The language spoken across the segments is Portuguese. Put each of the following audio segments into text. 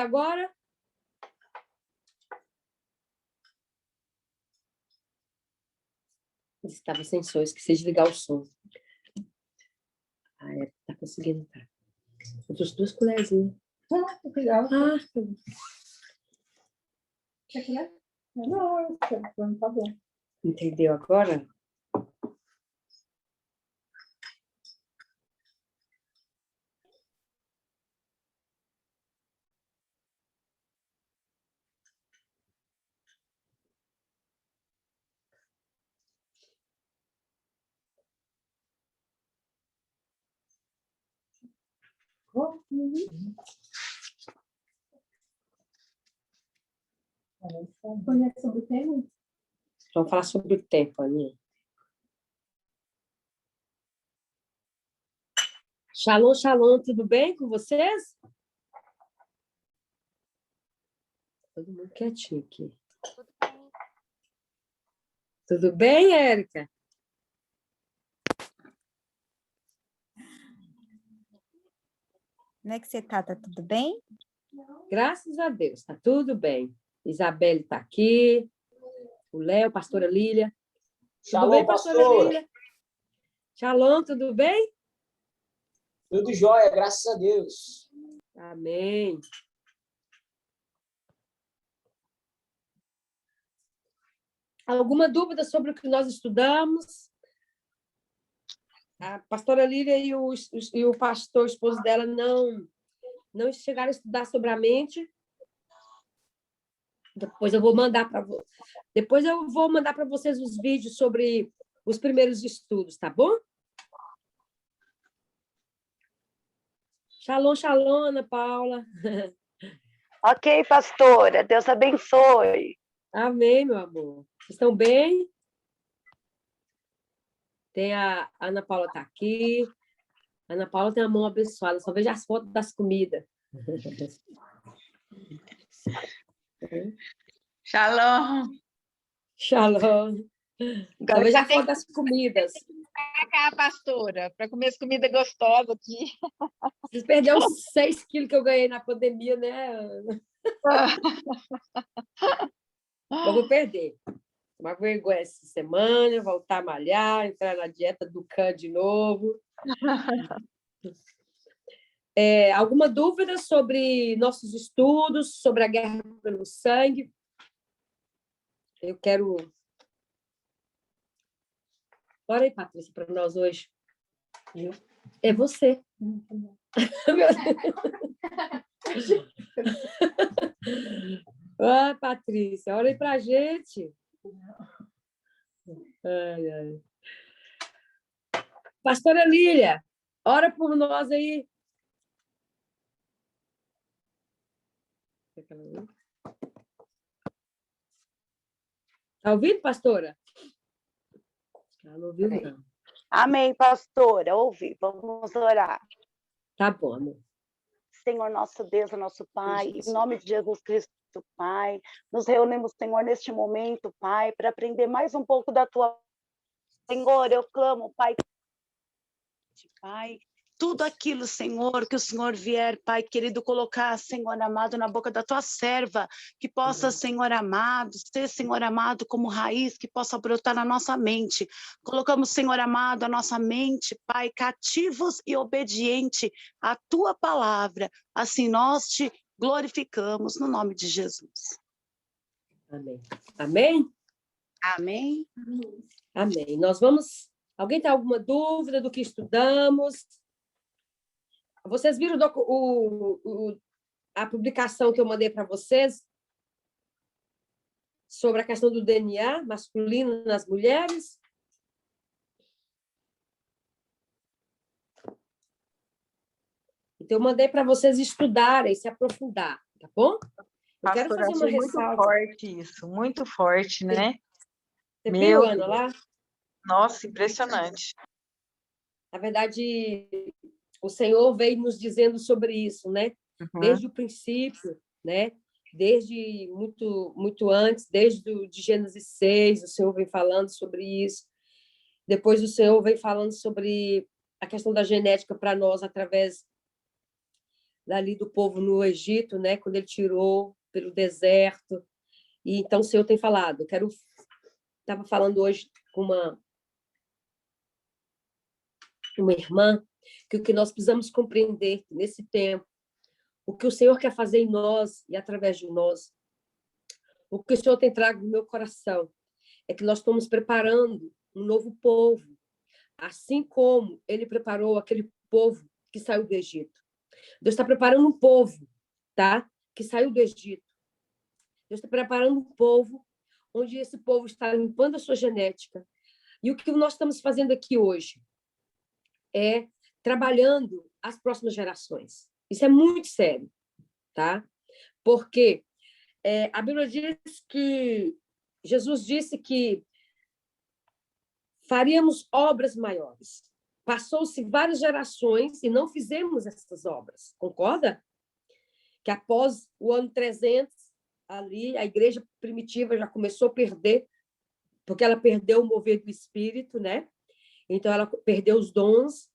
agora? Estava sem som, esqueci de ligar o som. Ah, tá conseguindo entrar. Eu trouxe 2 colherzinhas. Legal. Ah, Quer colher? Não, tá bom. entendeu agora? Conhece sobre o tema? Vamos falar sobre o tempo, Aninha. Shalom, shalom, tudo bem com vocês? Todo mundo quietinho aqui. Tudo bem, Érica? Como é que você tá? Tá tudo bem? Graças a Deus, tá tudo bem. Isabelle está aqui, o Léo, pastora Lília. Tudo bem, pastora Lília? Shalom, tudo bem? Tudo jóia, graças a Deus. Amém. Alguma dúvida sobre o que nós estudamos? A pastora Lília e o pastor, esposo dela, não chegaram a estudar sobre a mente. Depois eu vou mandar para vocês os vídeos sobre os primeiros estudos, tá bom? Shalom, shalom, Ana Paula. Ok, pastora. Deus abençoe. Amém, meu amor. Vocês estão bem? Tem a Ana Paula está aqui. A Ana Paula tem a mão abençoada. Só vejo as fotos das comidas. Shalom. Shalom. Só vejo a foto das comidas. Pra cá, pastora, para comer as comidas gostosas aqui. Vocês perderam os 6 quilos que eu ganhei na pandemia, né, Ana? Eu vou perder. Uma vergonha essa semana, voltar a malhar, entrar na dieta do Can de novo. Alguma dúvida sobre nossos estudos, sobre a guerra pelo sangue? Eu quero... Bora aí, Patrícia, para nós hoje. Eu? É você. Ah, Patrícia, olha aí para a gente. Ai, ai. Pastora Lília, ora por nós aí. Está ouvindo, pastora? Ela não ouviu, não. Amém, pastora. Ouvi. Vamos orar. Tá bom, amor. Senhor, nosso Deus, nosso Pai, em nome de Jesus Cristo, Pai, nos reunimos, Senhor, neste momento, Pai, para aprender mais um pouco da Tua... Senhor, eu clamo, Pai, tudo aquilo, Senhor, que o Senhor vier, Pai querido, colocar, Senhor amado, na boca da Tua serva, que possa, Senhor amado, ser, Senhor amado, como raiz, que possa brotar na nossa mente. Colocamos, Senhor amado, a nossa mente, Pai, cativos e obediente à Tua palavra. Assim nós te glorificamos, no nome de Jesus. Amém. Amém? Amém. Amém. Nós vamos... Alguém tem alguma dúvida do que estudamos? Vocês viram a publicação que eu mandei para vocês sobre a questão do DNA masculino nas mulheres? Então, eu mandei para vocês estudarem, se aprofundar, tá bom? Eu quero fazer uma ressalva. Muito forte isso, muito forte, né? Você viu, Ana, lá? Nossa, impressionante. Na verdade, o Senhor veio nos dizendo sobre isso, né? Desde o princípio, né? Desde muito antes, de Gênesis 6, o Senhor vem falando sobre isso. Depois o Senhor vem falando sobre a questão da genética para nós através dali do povo no Egito, né? Quando ele tirou pelo deserto. E então o Senhor tem falado. Estava falando hoje com uma irmã que o que nós precisamos compreender nesse tempo, o que o Senhor quer fazer em nós e através de nós, o que o Senhor tem trago no meu coração, é que nós estamos preparando um novo povo, assim como Ele preparou aquele povo que saiu do Egito. Deus está preparando um povo, tá? Que saiu do Egito. Deus está preparando um povo onde esse povo está limpando a sua genética. E o que nós estamos fazendo aqui hoje é trabalhando as próximas gerações. Isso é muito sério, tá? Porque a Bíblia diz que Jesus disse que faríamos obras maiores. Passou-se várias gerações e não fizemos essas obras. Concorda? Que após o ano 300, ali, a igreja primitiva já começou a perder, porque ela perdeu o mover do Espírito, né? Então, ela perdeu os dons,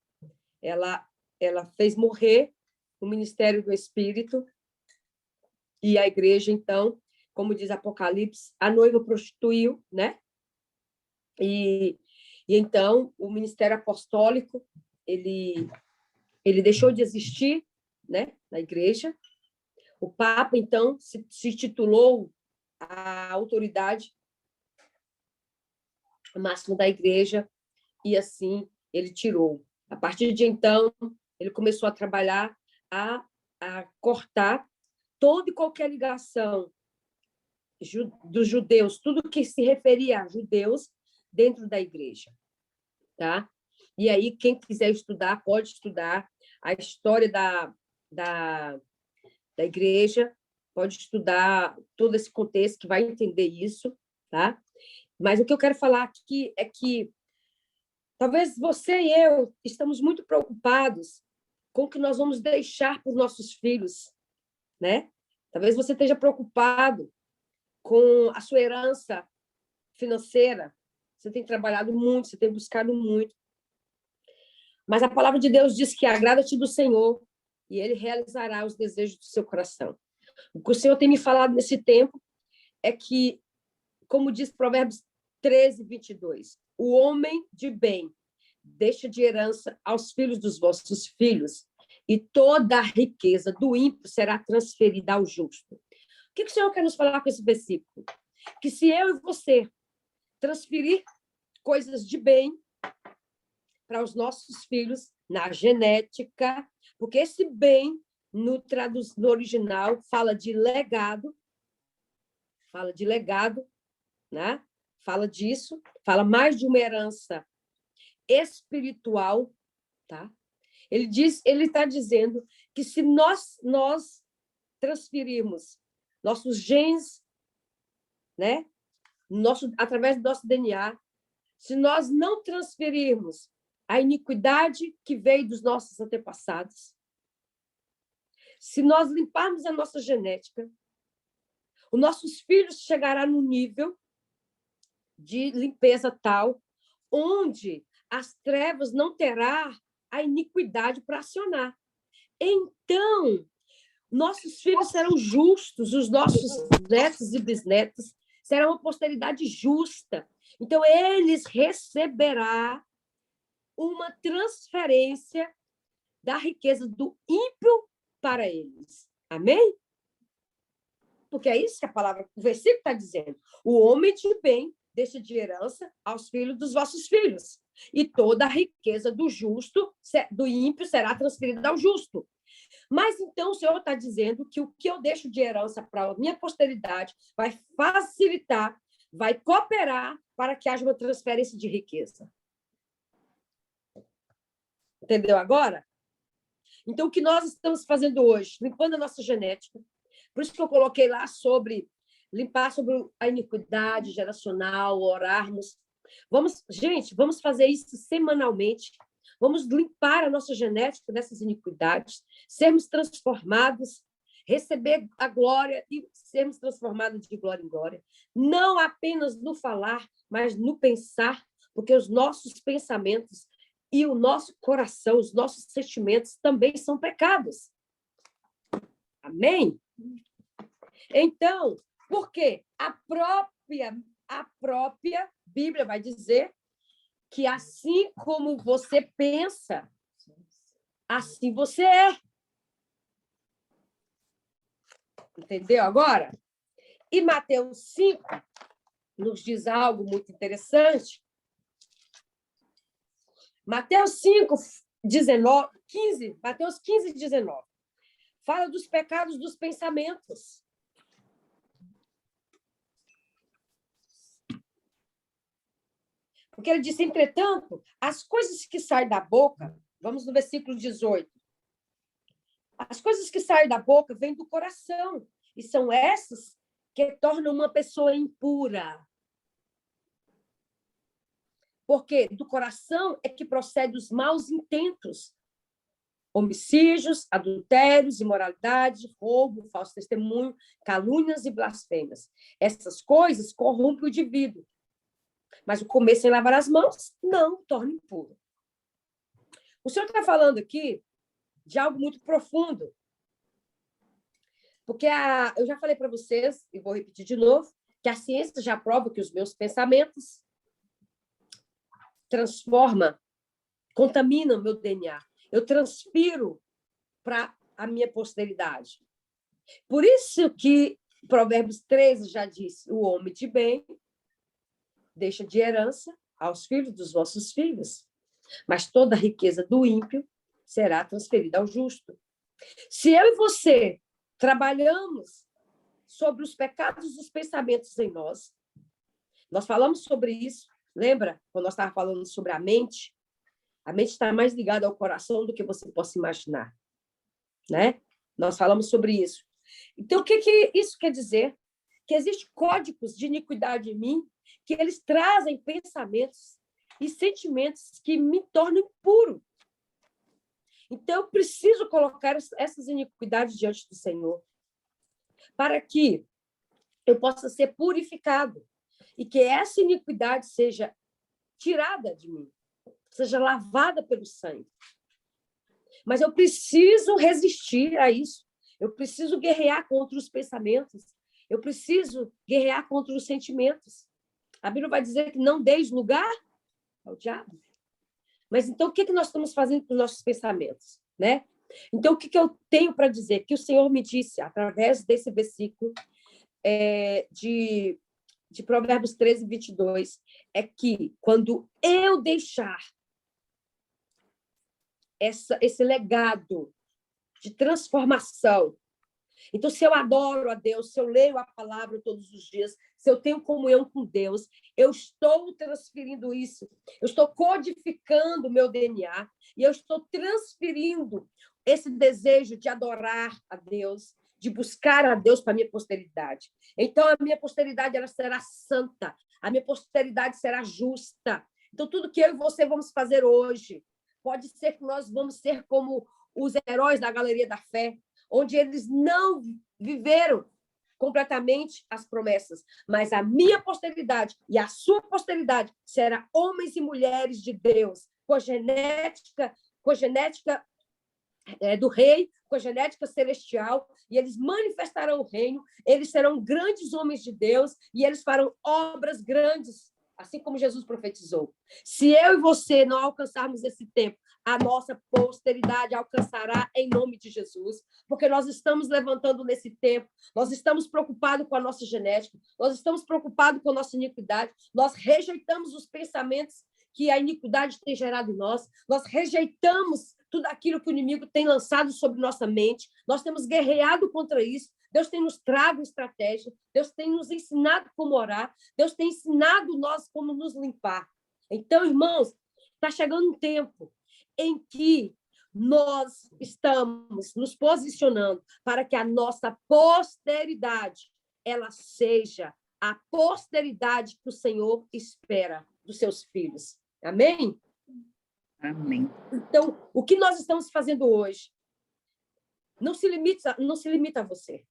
ela fez morrer o ministério do Espírito, e a igreja, então, como diz Apocalipse, a noiva prostituiu, né? E então, o ministério apostólico, ele deixou de existir, né, na igreja. O Papa, então, se titulou a autoridade máxima da igreja, e assim ele tirou. A partir de então, ele começou a trabalhar, a cortar toda e qualquer ligação dos judeus, tudo que se referia a judeus dentro da igreja, tá? E aí, quem quiser estudar, pode estudar a história da igreja, pode estudar todo esse contexto, que vai entender isso, tá? Mas o que eu quero falar aqui é que talvez você e eu estamos muito preocupados com o que nós vamos deixar para os nossos filhos, né? Talvez você esteja preocupado com a sua herança financeira. Você tem trabalhado muito, você tem buscado muito. Mas a palavra de Deus diz que agrada-te do Senhor e Ele realizará os desejos do seu coração. O que o Senhor tem me falado nesse tempo é que, como diz Provérbios 13, 22, o homem de bem deixa de herança aos filhos dos vossos filhos, e toda a riqueza do ímpio será transferida ao justo. O que o Senhor quer nos falar com esse versículo? Que se eu e você transferir coisas de bem para os nossos filhos, na genética, porque esse bem, no original, fala de legado, né? Fala disso, fala mais de uma herança espiritual, tá? Ele está dizendo que se nós transferirmos nossos genes, né? Através do nosso DNA, se nós não transferirmos a iniquidade que veio dos nossos antepassados, se nós limparmos a nossa genética, os nossos filhos chegarão no nível de limpeza tal, onde as trevas não terá a iniquidade para acionar. Então, nossos filhos serão justos, os nossos netos e bisnetos serão uma posteridade justa. Então, eles receberão uma transferência da riqueza do ímpio para eles. Amém? Porque é isso que o versículo está dizendo. O homem de bem deixa de herança aos filhos dos vossos filhos. E toda a riqueza do ímpio será transferida ao justo. Mas então o Senhor está dizendo que o que eu deixo de herança para a minha posteridade vai facilitar, vai cooperar para que haja uma transferência de riqueza. Entendeu agora? Então, o que nós estamos fazendo hoje? Limpando a nossa genética. Por isso que eu coloquei lá sobre limpar sobre a iniquidade geracional, orarmos. Gente, vamos fazer isso semanalmente. Vamos limpar a nossa genética dessas iniquidades, sermos transformados, receber a glória e sermos transformados de glória em glória. Não apenas no falar, mas no pensar, porque os nossos pensamentos e o nosso coração, os nossos sentimentos também são pecados. Amém? Então, por quê? A própria Bíblia vai dizer que assim como você pensa, assim você é. Entendeu agora? E Mateus 5 nos diz algo muito interessante. Mateus 5, 19, 15, Mateus 15, 19. Fala dos pecados dos pensamentos. Porque ele disse, entretanto, as coisas que saem da boca, vamos no versículo 18. As coisas que saem da boca vêm do coração, e são essas que tornam uma pessoa impura. Porque do coração é que procedem os maus intentos, homicídios, adultérios, imoralidade, roubo, falso testemunho, calúnias e blasfêmias. Essas coisas corrompem o indivíduo. Mas o comer sem lavar as mãos não torna impuro. O senhor está falando aqui de algo muito profundo. Porque eu já falei para vocês, e vou repetir de novo, que a ciência já prova que os meus pensamentos transformam, contaminam meu DNA. Eu transfiro para a minha posteridade. Por isso que Provérbios 13 já diz, o homem de bem deixa de herança aos filhos dos vossos filhos, mas toda a riqueza do ímpio será transferida ao justo. Se eu e você trabalhamos sobre os pecados dos pensamentos em nós, nós falamos sobre isso, lembra? Quando nós estávamos falando sobre a mente está mais ligada ao coração do que você possa imaginar, né? Nós falamos sobre isso. Então, o que isso quer dizer? Que existem códigos de iniquidade em mim, que eles trazem pensamentos e sentimentos que me tornam impuro. Então, eu preciso colocar essas iniquidades diante do Senhor, para que eu possa ser purificado e que essa iniquidade seja tirada de mim, seja lavada pelo sangue. Mas eu preciso resistir a isso. Eu preciso guerrear contra os pensamentos. Eu preciso guerrear contra os sentimentos. A Bíblia vai dizer que não deis lugar ao diabo. Mas então, o que nós estamos fazendo com os nossos pensamentos, né? Então, o que eu tenho para dizer? Que o Senhor me disse, através desse versículo de Provérbios 13, 22, é que quando eu deixar esse legado de transformação, então, se eu adoro a Deus, se eu leio a palavra todos os dias, se eu tenho comunhão com Deus, eu estou transferindo isso, eu estou codificando o meu DNA e eu estou transferindo esse desejo de adorar a Deus, de buscar a Deus para a minha posteridade. Então, a minha posteridade ela será santa, a minha posteridade será justa. Então, tudo que eu e você vamos fazer hoje, pode ser que nós vamos ser como os heróis da Galeria da Fé, onde eles não viveram completamente as promessas, mas a minha posteridade e a sua posteridade será homens e mulheres de Deus, com genética do rei, com a genética celestial, e eles manifestarão o reino, eles serão grandes homens de Deus, e eles farão obras grandes, assim como Jesus profetizou. Se eu e você não alcançarmos esse tempo, a nossa posteridade alcançará em nome de Jesus, porque nós estamos levantando nesse tempo, nós estamos preocupados com a nossa genética, nós estamos preocupados com a nossa iniquidade, nós rejeitamos os pensamentos que a iniquidade tem gerado em nós, nós rejeitamos tudo aquilo que o inimigo tem lançado sobre nossa mente, nós temos guerreado contra isso, Deus tem nos trago estratégia, Deus tem nos ensinado como orar, Deus tem ensinado nós como nos limpar. Então, irmãos, está chegando um tempo em que nós estamos nos posicionando para que a nossa posteridade ela seja a posteridade que o Senhor espera dos seus filhos. Amém? Amém. Então, o que nós estamos fazendo hoje não se limita a você.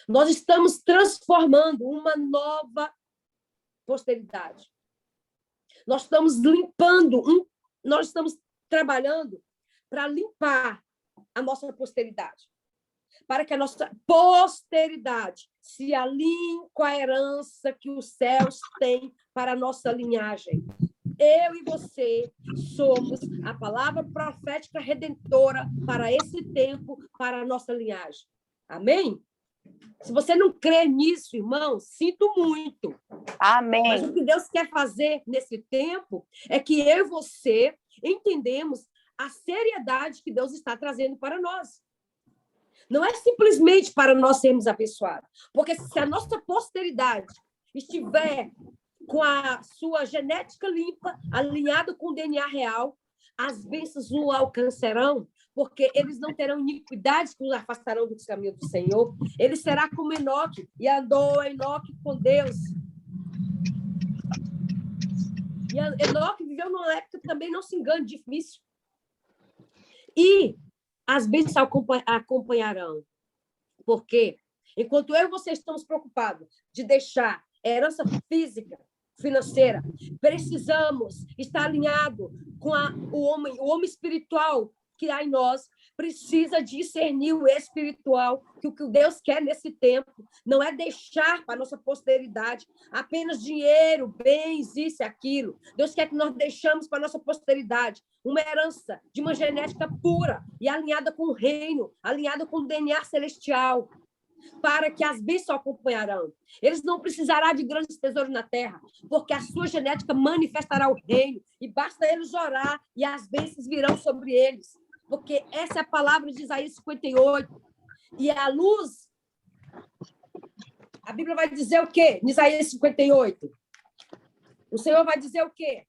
Nós estamos transformando uma nova posteridade. Nós estamos nós estamos trabalhando para limpar a nossa posteridade. para que a nossa posteridade se alinhe com a herança que os céus têm para a nossa linhagem. Eu e você somos a palavra profética redentora para esse tempo, para a nossa linhagem. Amém? Se você não crê nisso, irmão, sinto muito. Amém. Mas o que Deus quer fazer nesse tempo é que eu e você entendemos a seriedade que Deus está trazendo para nós. Não é simplesmente para nós sermos abençoados. Porque se a nossa posteridade estiver com a sua genética limpa, alinhada com o DNA real, as bênçãos o alcançarão, porque eles não terão iniquidades que os afastarão do caminho do Senhor. Ele será como Enoque, e andou Enoque com Deus. E Enoque viveu numa época também, não se engane, difícil. E as bênçãos acompanharão. Porque enquanto eu e você estamos preocupados de deixar herança física, financeira, precisamos estar alinhado com o homem espiritual que há em nós, precisa discernir o espiritual, que o que Deus quer nesse tempo não é deixar para a nossa posteridade apenas dinheiro, bens, isso e aquilo. Deus quer que nós deixamos para a nossa posteridade uma herança de uma genética pura e alinhada com o reino, alinhada com o DNA celestial, para que as bênçãos acompanharão. Eles não precisarão de grandes tesouros na terra, porque a sua genética manifestará o reino, e basta eles orar e as bênçãos virão sobre eles. Porque essa é a palavra de Isaías 58. E a luz, a Bíblia vai dizer o quê? Em Isaías 58. O Senhor vai dizer o quê?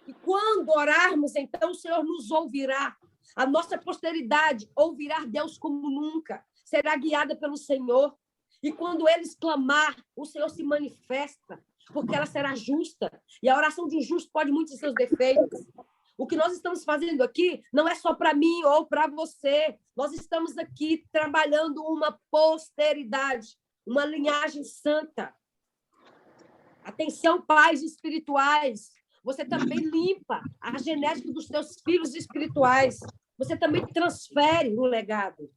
E quando orarmos, então o Senhor nos ouvirá. A nossa posteridade ouvirá Deus como nunca. Será guiada pelo Senhor. E quando eles clamar, o Senhor se manifesta, porque ela será justa. E a oração de um justo pode muitos seus defeitos. O que nós estamos fazendo aqui não é só para mim ou para você. Nós estamos aqui trabalhando uma posteridade, uma linhagem santa. Atenção, pais espirituais. Você também limpa a genética dos seus filhos espirituais. Você também transfere o legado.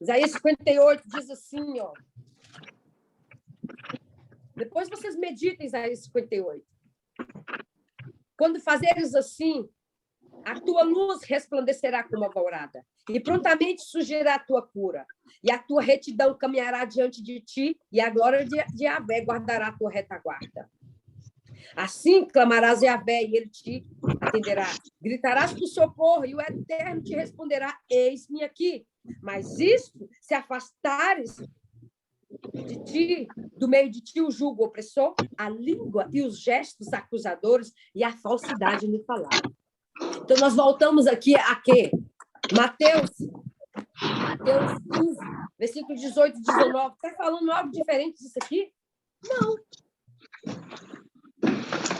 Isaías 58 diz assim, ó. Depois vocês meditem Isaías 58. Quando fazeres assim, a tua luz resplandecerá como a alvorada, e prontamente surgirá a tua cura, e a tua retidão caminhará diante de ti, e a glória de Yahvé guardará a tua retaguarda. Assim clamarás a Yahvé, e ele te atenderá. Gritarás por socorro, e o Eterno te responderá: eis-me aqui. Mas isto, se afastares de ti, do meio de ti o jugo opressor, a língua e os gestos acusadores e a falsidade no falar. Então, nós voltamos aqui a quê? Mateus 15, versículo 18 e 19. Está falando algo diferente disso aqui? Não.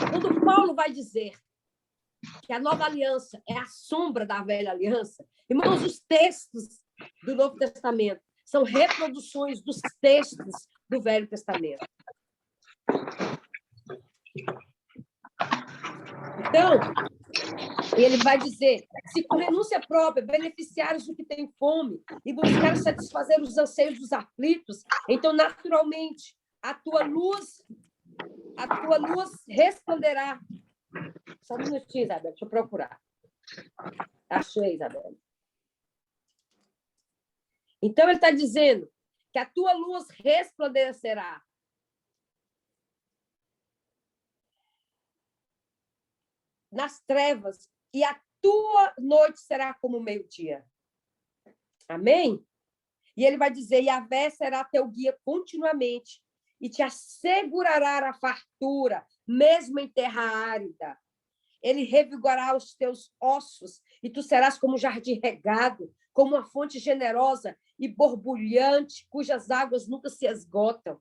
Quando Paulo vai dizer que a nova aliança é a sombra da velha aliança, irmãos, os textos do Novo Testamento são reproduções dos textos do Velho Testamento. Então, ele vai dizer: se com renúncia própria beneficiares o que tem fome e buscares satisfazer os anseios dos aflitos, então, naturalmente, a tua luz resplandecerá. Só um minutinho, Isabel, deixa eu procurar. Achei, Isabel. Então, ele está dizendo que a tua luz resplandecerá. Nas trevas, e a tua noite será como o meio-dia. Amém? E ele vai dizer: Yahvé será teu guia continuamente e te assegurará a fartura, mesmo em terra árida. Ele revigorará os teus ossos, e tu serás como um jardim regado, como uma fonte generosa e borbulhante, cujas águas nunca se esgotam.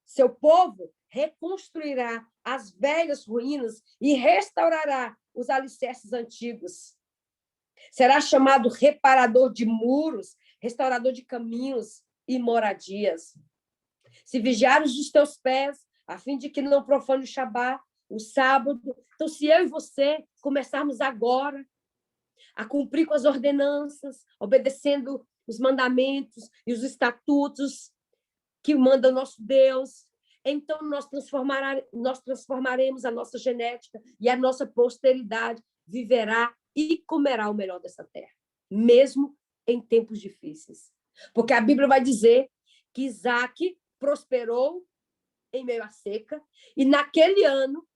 Seu povo reconstruirá as velhas ruínas e restaurará os alicerces antigos. Será chamado reparador de muros, restaurador de caminhos e moradias. Se vigiares os teus pés, a fim de que não profane o Shabá, o sábado. Então, se eu e você começarmos agora a cumprir com as ordenanças, obedecendo os mandamentos e os estatutos que manda o nosso Deus, então nós transformaremos a nossa genética e a nossa posteridade viverá e comerá o melhor dessa terra, mesmo em tempos difíceis. Porque a Bíblia vai dizer que Isaac prosperou em meio à seca e naquele ano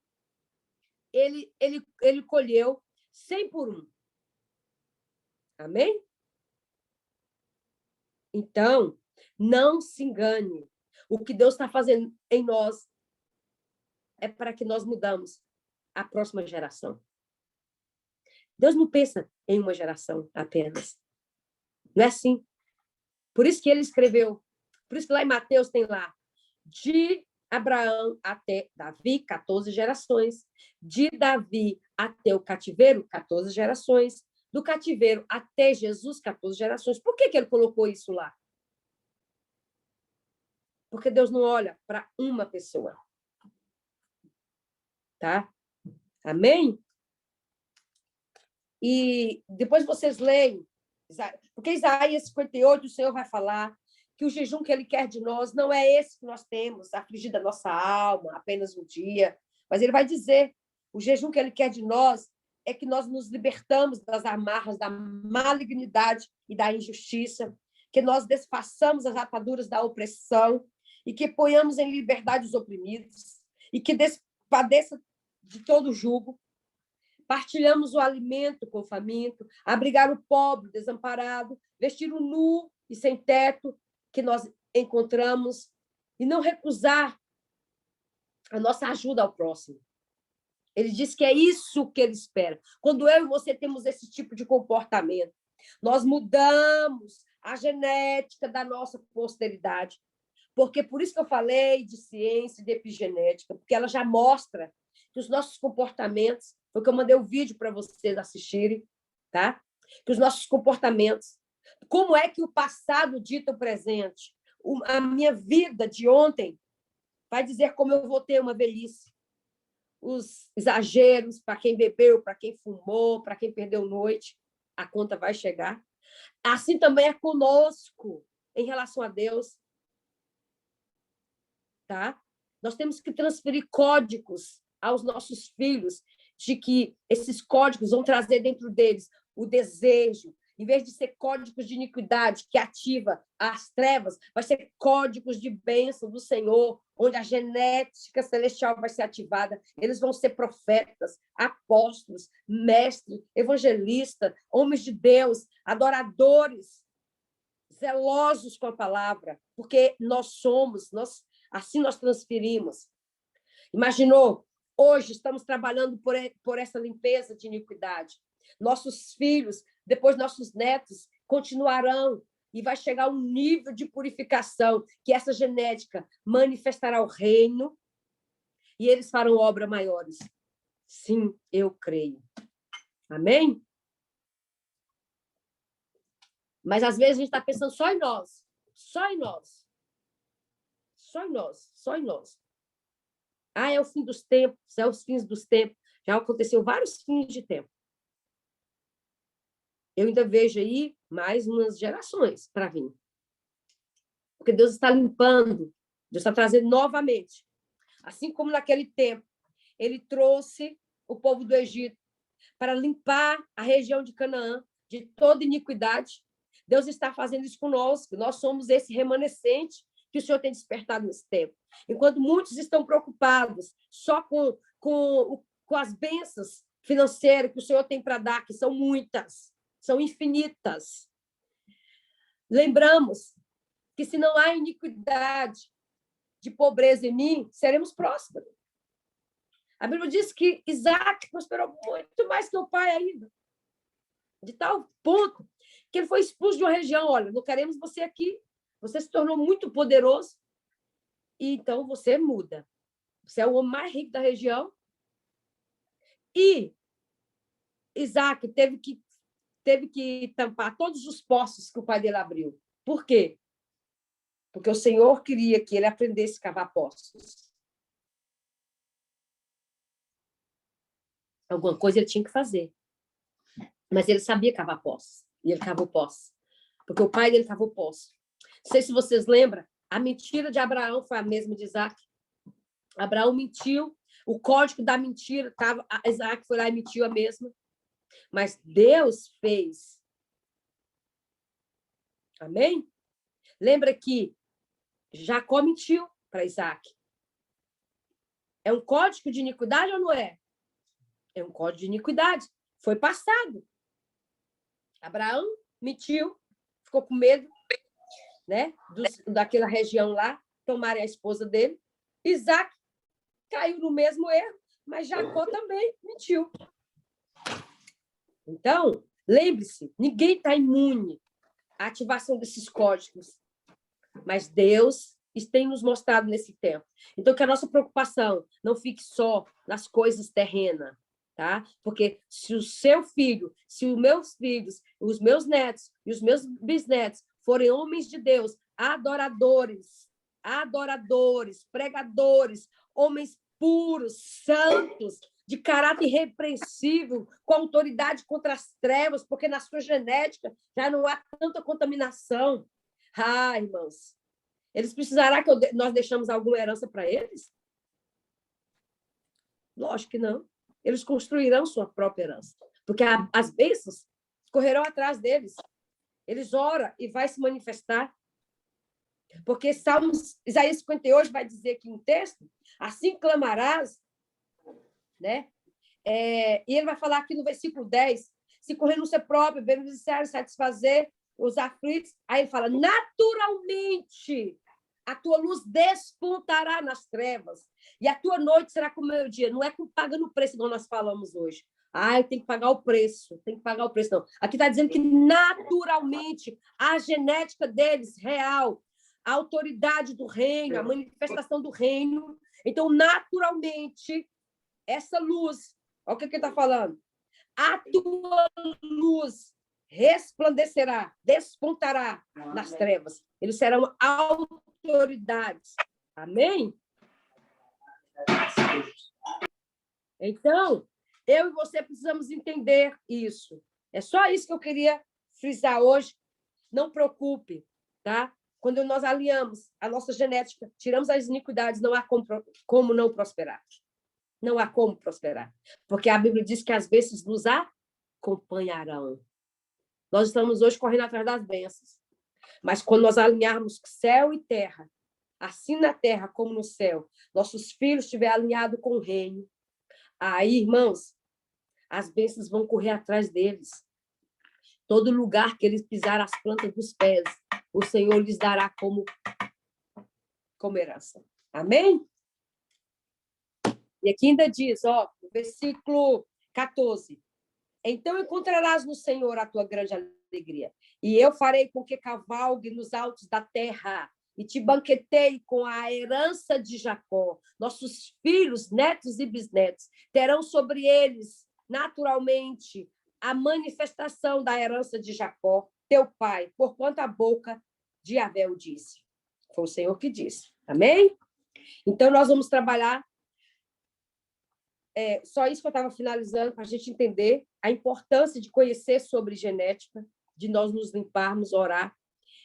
ele colheu 100 por 1. Amém? Então, não se engane. O que Deus está fazendo em nós é para que nós mudamos a próxima geração. Deus não pensa em uma geração apenas. Não é assim. Por isso que ele escreveu, por isso que lá em Mateus tem lá, de Abraão até Davi, 14 gerações. De Davi até o cativeiro, 14 gerações. Do cativeiro até Jesus, 14 gerações. Por que ele colocou isso lá? Porque Deus não olha para uma pessoa. Tá? Amém? E depois vocês leem, porque Isaías 58, o Senhor vai falar que o jejum que ele quer de nós não é esse que nós temos, afligir a nossa alma apenas um dia, mas ele vai dizer, o jejum que ele quer de nós é que nós nos libertamos das amarras da malignidade e da injustiça, que nós desfaçamos as ataduras da opressão e que ponhamos em liberdade os oprimidos e que despadeça de todo jugo. Partilhamos o alimento com o faminto, abrigar o pobre, desamparado, vestir o nu e sem teto que nós encontramos e não recusar a nossa ajuda ao próximo. Ele diz que é isso que ele espera. Quando eu e você temos esse tipo de comportamento, nós mudamos a genética da nossa posteridade. Porque por isso que eu falei de ciência e de epigenética, porque ela já mostra que os nossos comportamentos, foi que eu mandei o vídeo para vocês assistirem, tá? Que os nossos comportamentos, como é que o passado dita o presente? A minha vida de ontem vai dizer como eu vou ter uma velhice. Os exageros, para quem bebeu, para quem fumou, para quem perdeu noite, a conta vai chegar. Assim também é conosco em relação a Deus. Tá? Nós temos que transferir códigos aos nossos filhos, de que esses códigos vão trazer dentro deles o desejo, em vez de ser códigos de iniquidade que ativa as trevas, vai ser códigos de bênção do Senhor, onde a genética celestial vai ser ativada. Eles vão ser profetas, apóstolos, mestres, evangelistas, homens de Deus, adoradores, zelosos com a palavra, porque assim nós transferimos. Imaginou? Hoje estamos trabalhando por essa limpeza de iniquidade. Nossos filhos, depois nossos netos, continuarão e vai chegar um nível de purificação que essa genética manifestará o reino e eles farão obras maiores. Sim, eu creio. Amém? Mas às vezes a gente está pensando só em nós. Só em nós. Só em nós. Só em nós. Ah, é o fim dos tempos, é os fins dos tempos. Já aconteceu vários fins de tempo. Eu ainda vejo aí mais umas gerações para vir. Porque Deus está limpando, Deus está trazendo novamente. Assim como naquele tempo, ele trouxe o povo do Egito para limpar a região de Canaã de toda iniquidade. Deus está fazendo isso conosco. Nós somos esse remanescente que o Senhor tem despertado nesse tempo. Enquanto muitos estão preocupados só com as bênçãos financeiras que o Senhor tem para dar, que são muitas, são infinitas. Lembramos que se não há iniquidade de pobreza em mim, seremos prósperos. A Bíblia diz que Isaac prosperou muito mais que o pai ainda. De tal ponto que ele foi expulso de uma região. Olha, não queremos você aqui. Você se tornou muito poderoso, e então você muda. Você é o homem mais rico da região. E Isaac teve que tampar todos os poços que o pai dele abriu. Por quê? Porque o Senhor queria que ele aprendesse a cavar poços. Alguma coisa ele tinha que fazer. Mas ele sabia cavar poços. E ele cavou poços. Porque o pai dele cavou poços. Não sei se vocês lembram, a mentira de Abraão foi a mesma de Isaac. Abraão mentiu, o código da mentira, Isaac foi lá e mentiu a mesma. Mas Deus fez. Amém? Lembra que Jacó mentiu para Isaac. É um código de iniquidade ou não é? É um código de iniquidade. Foi passado. Abraão mentiu, ficou com medo, né? Daquela região lá, tomarem a esposa dele. Isaac caiu no mesmo erro, mas Jacó também mentiu. Então, lembre-se, ninguém está imune à ativação desses códigos, mas Deus tem nos mostrado nesse tempo. Então, que a nossa preocupação não fique só nas coisas terrenas, tá? Porque se o seu filho, se os meus filhos, os meus netos e os meus bisnetos forem homens de Deus, adoradores, pregadores, homens puros, santos, de caráter irrepreensível, com autoridade contra as trevas, porque na sua genética já não há tanta contaminação. Ah, irmãos, eles precisarão que nós deixamos alguma herança para eles? Lógico que não. Eles construirão sua própria herança, porque as bênçãos correrão atrás deles. Eles oram e vai se manifestar. Porque Isaías 58 vai dizer aqui um texto, assim clamarás, né? E ele vai falar aqui no versículo 10, se com renúncia própria, beneficiar, satisfazer os aflitos. Aí ele fala, naturalmente, a tua luz despontará nas trevas e a tua noite será como o meu dia. Não é pagando o preço, igual nós falamos hoje. Eu tenho que pagar o preço. Tem que pagar o preço, não. Aqui está dizendo que naturalmente a genética deles, real, a autoridade do reino, a manifestação do reino. Então, naturalmente, essa luz, olha o que ele está falando. A tua luz resplandecerá, despontará nas trevas. Eles serão autoridades. Amém? Então, eu e você precisamos entender isso. É só isso que eu queria frisar hoje. Não preocupe, tá? Quando nós alinhamos a nossa genética, tiramos as iniquidades, não há como não prosperar. Não há como prosperar. Porque a Bíblia diz que as bênçãos nos acompanharão. Nós estamos hoje correndo atrás das bênçãos. Mas quando nós alinharmos céu e terra, assim na terra como no céu, nossos filhos estiverem alinhados com o reino, aí, irmãos, as bênçãos vão correr atrás deles. Todo lugar que eles pisarem as plantas dos pés, o Senhor lhes dará como herança. Amém? E aqui ainda diz, no versículo 14, então encontrarás no Senhor a tua grande alegria, e eu farei com que cavalgue nos altos da terra, e te banquetei com a herança de Jacó. Nossos filhos, netos e bisnetos terão sobre eles, naturalmente, a manifestação da herança de Jacó, teu pai, porquanto a boca de Abel disse. Foi o Senhor que disse. Amém? Então, nós vamos trabalhar. Só isso que eu estava finalizando, para a gente entender a importância de conhecer sobre genética, de nós nos limparmos, orar.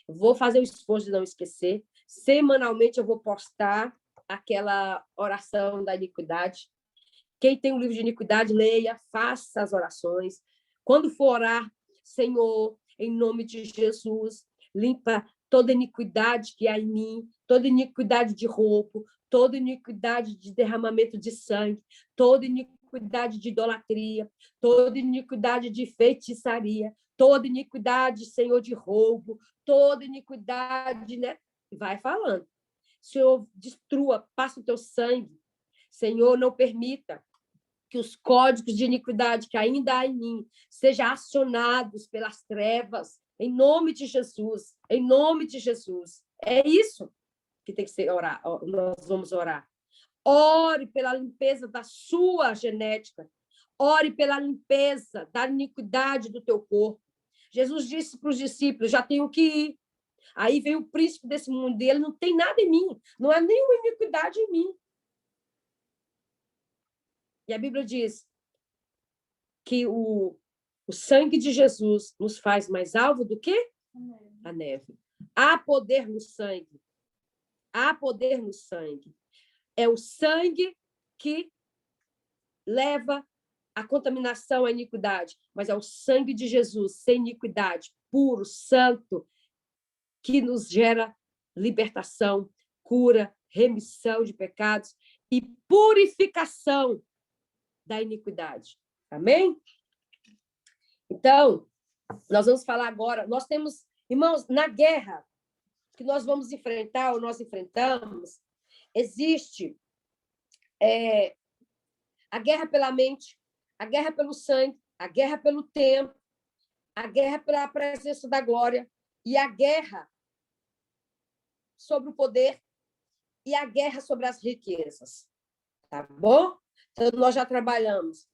Vou fazer o esforço de não esquecer. Semanalmente eu vou postar aquela oração da iniquidade. Quem tem o livro de iniquidade, leia, faça as orações. Quando for orar, Senhor, em nome de Jesus, limpa toda iniquidade que há em mim, toda iniquidade de roubo, toda iniquidade de derramamento de sangue, toda iniquidade de idolatria, toda iniquidade de feitiçaria, toda iniquidade, Senhor, de roubo, toda iniquidade, né? Vai falando. Senhor, destrua, passa o teu sangue. Senhor, não permita que os códigos de iniquidade que ainda há em mim sejam acionados pelas trevas, em nome de Jesus, em nome de Jesus. É isso que tem que ser orar. Nós vamos orar. Ore pela limpeza da sua genética. Ore pela limpeza da iniquidade do teu corpo. Jesus disse para os discípulos, já tenho que ir. Aí vem o príncipe desse mundo dele, não tem nada em mim, não há nenhuma iniquidade em mim. E a Bíblia diz que o sangue de Jesus nos faz mais alvo do que a neve. Há poder no sangue. Há poder no sangue. É o sangue que leva a contaminação, a iniquidade, mas é o sangue de Jesus, sem iniquidade, puro, santo, que nos gera libertação, cura, remissão de pecados e purificação da iniquidade. Amém? Então, nós vamos falar agora, nós temos, irmãos, na guerra que nós vamos enfrentar, ou nós enfrentamos, existe a guerra pela mente, a guerra pelo sangue, a guerra pelo tempo, a guerra pela presença da glória e a guerra sobre o poder e a guerra sobre as riquezas. Tá bom? Então, nós já trabalhamos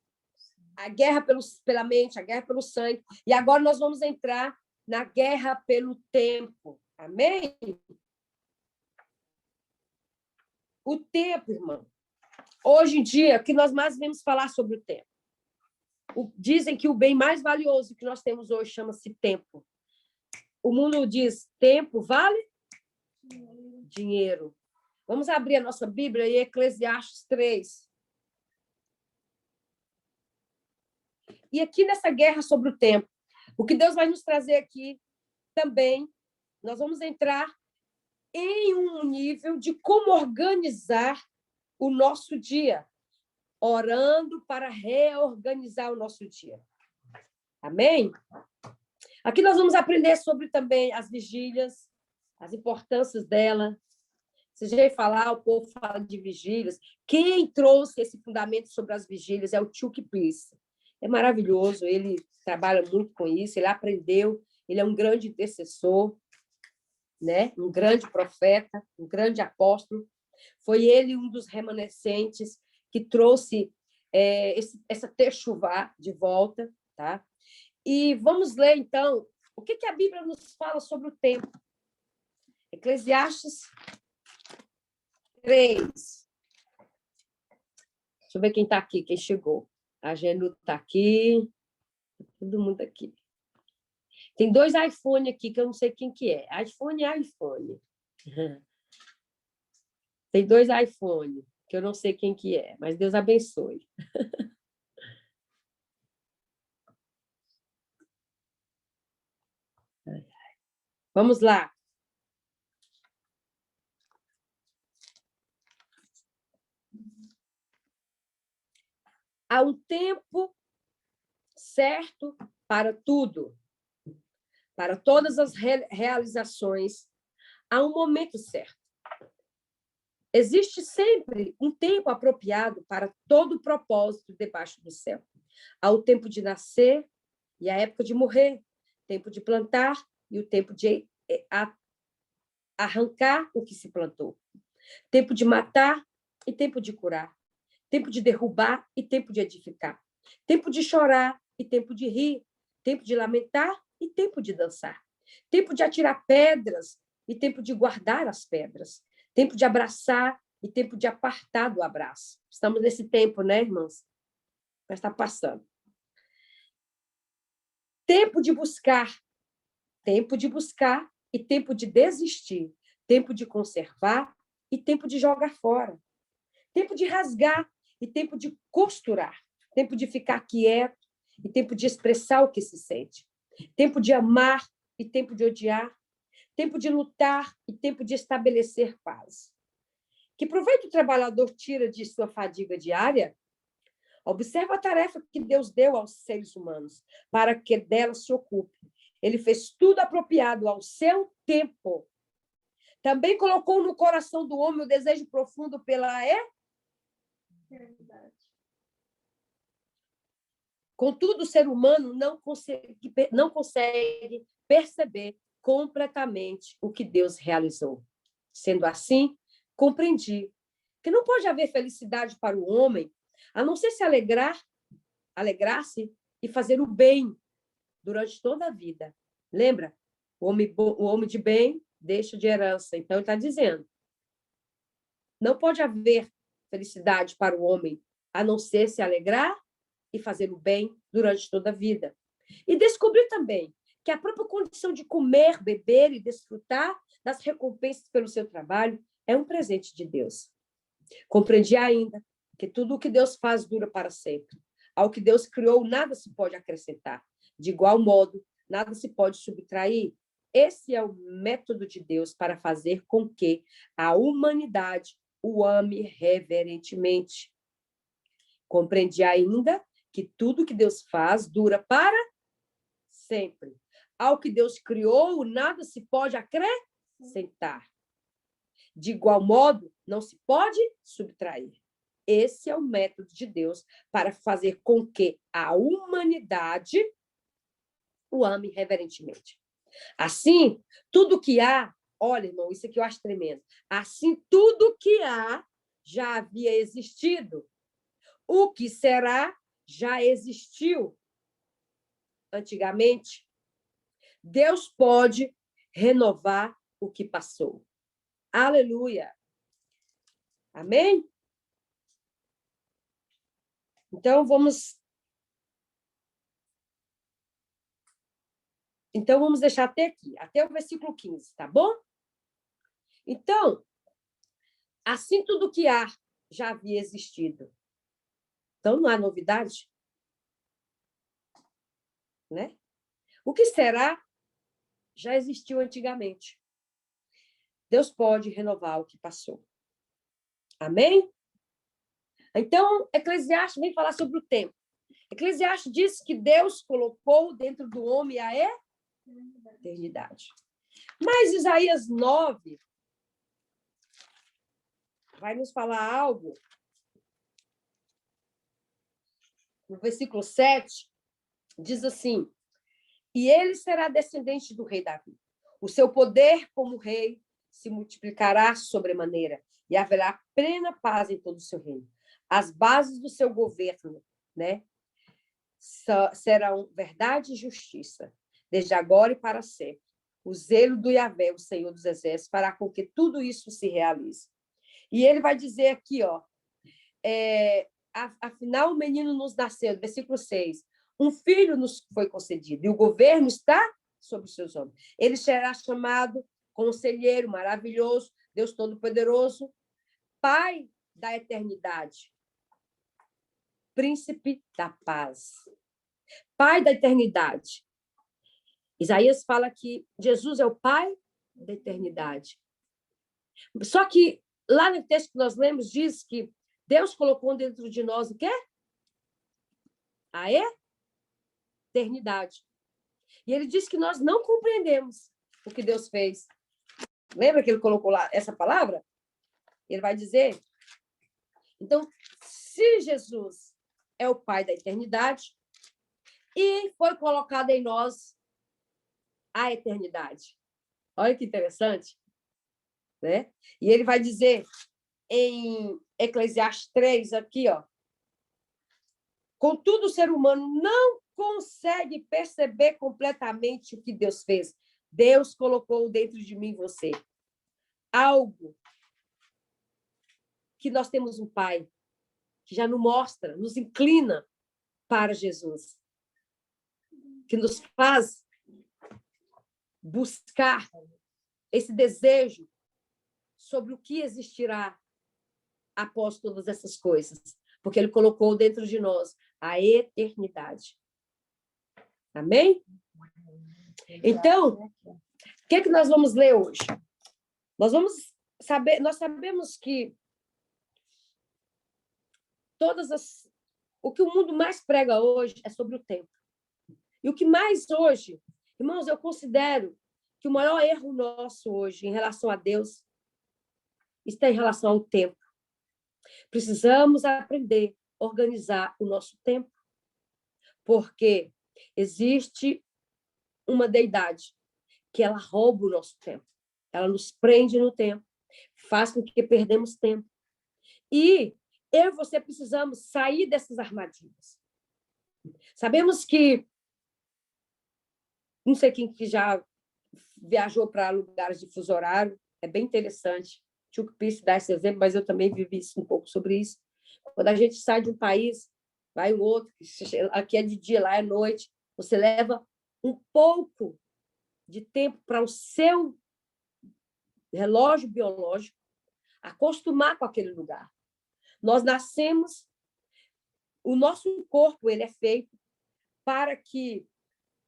a guerra pela mente, a guerra pelo sangue, e agora nós vamos entrar na guerra pelo tempo. Amém? O tempo, irmão. Hoje em dia, o que nós mais vemos falar sobre o tempo? Dizem que o bem mais valioso que nós temos hoje chama-se tempo. O mundo diz, tempo vale dinheiro. Vamos abrir a nossa Bíblia em Eclesiastes 3. E aqui nessa guerra sobre o tempo, o que Deus vai nos trazer aqui também, nós vamos entrar em um nível de como organizar o nosso dia, orando para reorganizar o nosso dia. Amém? Aqui nós vamos aprender sobre também as vigílias, as importâncias dela. Você já ia falar, o povo fala de vigílias. Quem trouxe esse fundamento sobre as vigílias é o Chuck Bliss. É maravilhoso, ele trabalha muito com isso, ele aprendeu, ele é um grande intercessor, né? Um grande profeta, um grande apóstolo. Foi ele um dos remanescentes que trouxe essa techuvá de volta. Tá? E vamos ler, então, o que a Bíblia nos fala sobre o tempo. Eclesiastes 3. Deixa eu ver quem está aqui, quem chegou. A Genu está aqui. Todo mundo aqui. Tem 2 iPhone aqui, que eu não sei quem que é. iPhone e iPhone. Tem 2 iPhone, que eu não sei quem que é, mas Deus abençoe. Vamos lá. Há um tempo certo para tudo, para todas as realizações, há um momento certo. Existe sempre um tempo apropriado para todo o propósito debaixo do céu. Há o tempo de nascer e a época de morrer, tempo de plantar e o tempo de arrancar o que se plantou, tempo de matar e tempo de curar, tempo de derrubar e tempo de edificar, tempo de chorar e tempo de rir, tempo de lamentar e tempo de dançar, tempo de atirar pedras e tempo de guardar as pedras, tempo de abraçar e tempo de apartar do abraço. Estamos nesse tempo, né, irmãos? Mas está passando. Tempo de buscar e tempo de desistir, tempo de conservar e tempo de jogar fora, tempo de rasgar e tempo de costurar, tempo de ficar quieto e tempo de expressar o que se sente, tempo de amar e tempo de odiar, tempo de lutar e tempo de estabelecer paz. Que proveito o trabalhador tira de sua fadiga diária? Observa a tarefa que Deus deu aos seres humanos para que dela se ocupe. Ele fez tudo apropriado ao seu tempo. Também colocou no coração do homem o desejo profundo pela eternidade. Contudo, o ser humano não consegue perceber completamente o que Deus realizou. Sendo assim, compreendi que não pode haver felicidade para o homem a não ser se alegrar-se e fazer o bem durante toda a vida. Lembra? O homem de bem deixa de herança. Então, ele está dizendo, não pode haver felicidade para o homem a não ser se alegrar e fazer o bem durante toda a vida. E descobri também que a própria condição de comer, beber e desfrutar das recompensas pelo seu trabalho é um presente de Deus. Compreendi ainda que tudo o que Deus faz dura para sempre. Ao que Deus criou, nada se pode acrescentar. De igual modo, nada se pode subtrair. Esse é o método de Deus para fazer com que a humanidade o ame reverentemente. Compreendi ainda que tudo que Deus faz dura para sempre. Ao que Deus criou, nada se pode acrescentar. De igual modo, não se pode subtrair. Esse é o método de Deus para fazer com que a humanidade o ame reverentemente. Assim, tudo que há, olha, irmão, isso aqui eu acho tremendo. Assim, tudo que há já havia existido. O que será já existiu antigamente. Deus pode renovar o que passou. Aleluia. Amém? Então, vamos deixar até aqui, até o versículo 15, tá bom? Então, assim tudo que há já havia existido. Então, não há novidade, né? O que será já existiu antigamente. Deus pode renovar o que passou. Amém? Então, Eclesiastes vem falar sobre o tempo. Eclesiastes diz que Deus colocou dentro do homem a eternidade. Mas Isaías 9 vai nos falar algo. No versículo 7, diz assim: e ele será descendente do rei Davi. O seu poder como rei se multiplicará sobremaneira e haverá plena paz em todo o seu reino. As bases do seu governo, né, serão verdade e justiça, desde agora e para sempre. O zelo do Yahvé, o Senhor dos Exércitos, fará com que tudo isso se realize. E ele vai dizer aqui, ó, afinal o menino nos nasceu, versículo 6, um filho nos foi concedido, e o governo está sobre os seus ombros. Ele será chamado Conselheiro Maravilhoso, Deus Todo-Poderoso, Pai da eternidade, Príncipe da paz. Pai da eternidade. Isaías fala que Jesus é o Pai da eternidade. Só que lá no texto que nós lemos diz que Deus colocou dentro de nós o quê? A eternidade. E ele diz que nós não compreendemos o que Deus fez. Lembra que ele colocou lá essa palavra? Ele vai dizer. Então, se Jesus é o Pai da eternidade e foi colocado em nós a eternidade. Olha que interessante, né? E ele vai dizer em Eclesiastes 3, aqui, ó. Contudo, o ser humano não consegue perceber completamente o que Deus fez. Deus colocou dentro de mim e você algo que nós temos um Pai que já nos mostra, nos inclina para Jesus, que nos faz buscar esse desejo sobre o que existirá após todas essas coisas, porque ele colocou dentro de nós a eternidade. Amém? Então, o que é que nós vamos ler hoje? Nós sabemos que o que o mundo mais prega hoje é sobre o tempo. E o que mais hoje, irmãos, eu considero que o maior erro nosso hoje em relação a Deus está em relação ao tempo. Precisamos aprender a organizar o nosso tempo, porque existe uma deidade que ela rouba o nosso tempo. Ela nos prende no tempo, faz com que perdemos tempo. E eu e você precisamos sair dessas armadilhas. Sabemos que, não sei quem que já viajou para lugares de fuso horário, é bem interessante. Chuck Pierce dá esse exemplo, mas eu também vivi um pouco sobre isso. Quando a gente sai de um país vai o outro, aqui é de dia, lá é noite. Você leva um pouco de tempo para o seu relógio biológico acostumar com aquele lugar. Nós nascemos, o nosso corpo ele é feito para que,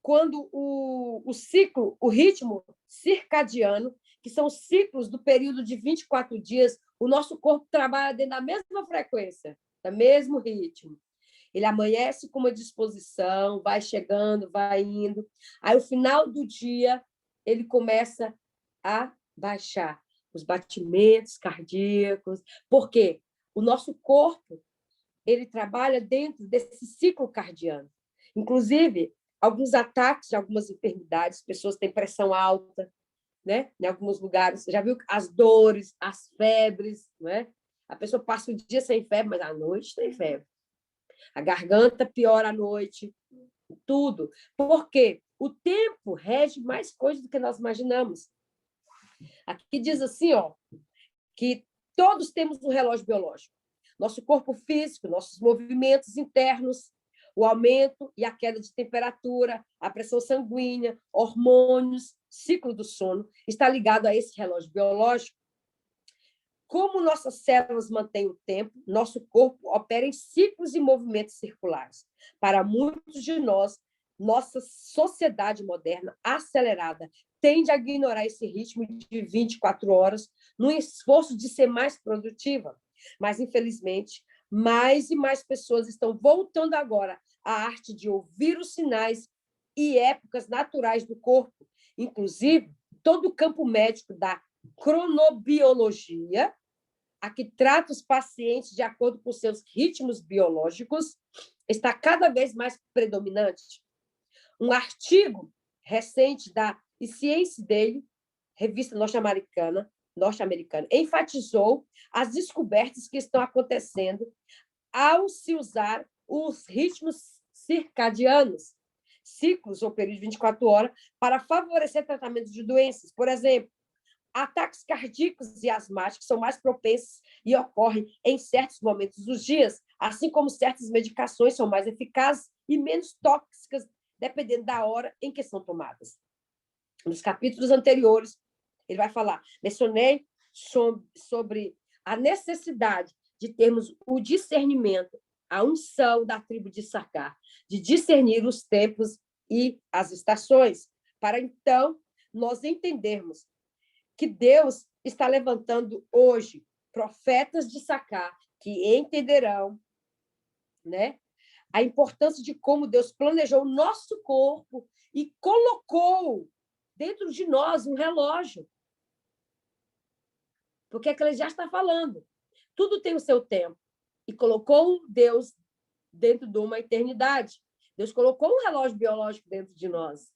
quando o ciclo, o ritmo circadiano, que são os ciclos do período de 24 dias, o nosso corpo trabalha dentro da mesma frequência, do mesmo ritmo. Ele amanhece com uma disposição, vai chegando, vai indo. Aí, no final do dia, ele começa a baixar os batimentos cardíacos. Por quê? O nosso corpo ele trabalha dentro desse ciclo cardiano. Inclusive, alguns ataques de algumas enfermidades, pessoas têm pressão alta, né? Em alguns lugares. Você já viu as dores, as febres, né? A pessoa passa o dia sem febre, mas à noite tem febre. A garganta piora à noite, tudo. Por quê? O tempo rege mais coisas do que nós imaginamos. Aqui diz assim, ó, que todos temos um relógio biológico. Nosso corpo físico, nossos movimentos internos, o aumento e a queda de temperatura, a pressão sanguínea, hormônios, ciclo do sono, está ligado a esse relógio biológico. Como nossas células mantêm o tempo, nosso corpo opera em ciclos e movimentos circulares. Para muitos de nós, nossa sociedade moderna acelerada tende a ignorar esse ritmo de 24 horas no esforço de ser mais produtiva. Mas, infelizmente, mais e mais pessoas estão voltando agora à arte de ouvir os sinais e épocas naturais do corpo. Inclusive, todo o campo médico da cronobiologia, a que trata os pacientes de acordo com seus ritmos biológicos, está cada vez mais predominante. Um artigo recente da Science Daily, revista norte-americana, enfatizou as descobertas que estão acontecendo ao se usar os ritmos circadianos, ciclos ou período de 24 horas, para favorecer tratamento de doenças. Por exemplo, ataques cardíacos e asmáticos são mais propensos e ocorrem em certos momentos dos dias, assim como certas medicações são mais eficazes e menos tóxicas, dependendo da hora em que são tomadas. Nos capítulos anteriores, ele vai falar, mencionei sobre a necessidade de termos o discernimento, a unção da tribo de Issacar, de discernir os tempos e as estações, para então nós entendermos que Deus está levantando hoje profetas de Issacar que entenderão, né, a importância de como Deus planejou o nosso corpo e colocou dentro de nós um relógio. Porque é que ele já está falando. Tudo tem o seu tempo. E colocou Deus dentro de uma eternidade. Deus colocou um relógio biológico dentro de nós.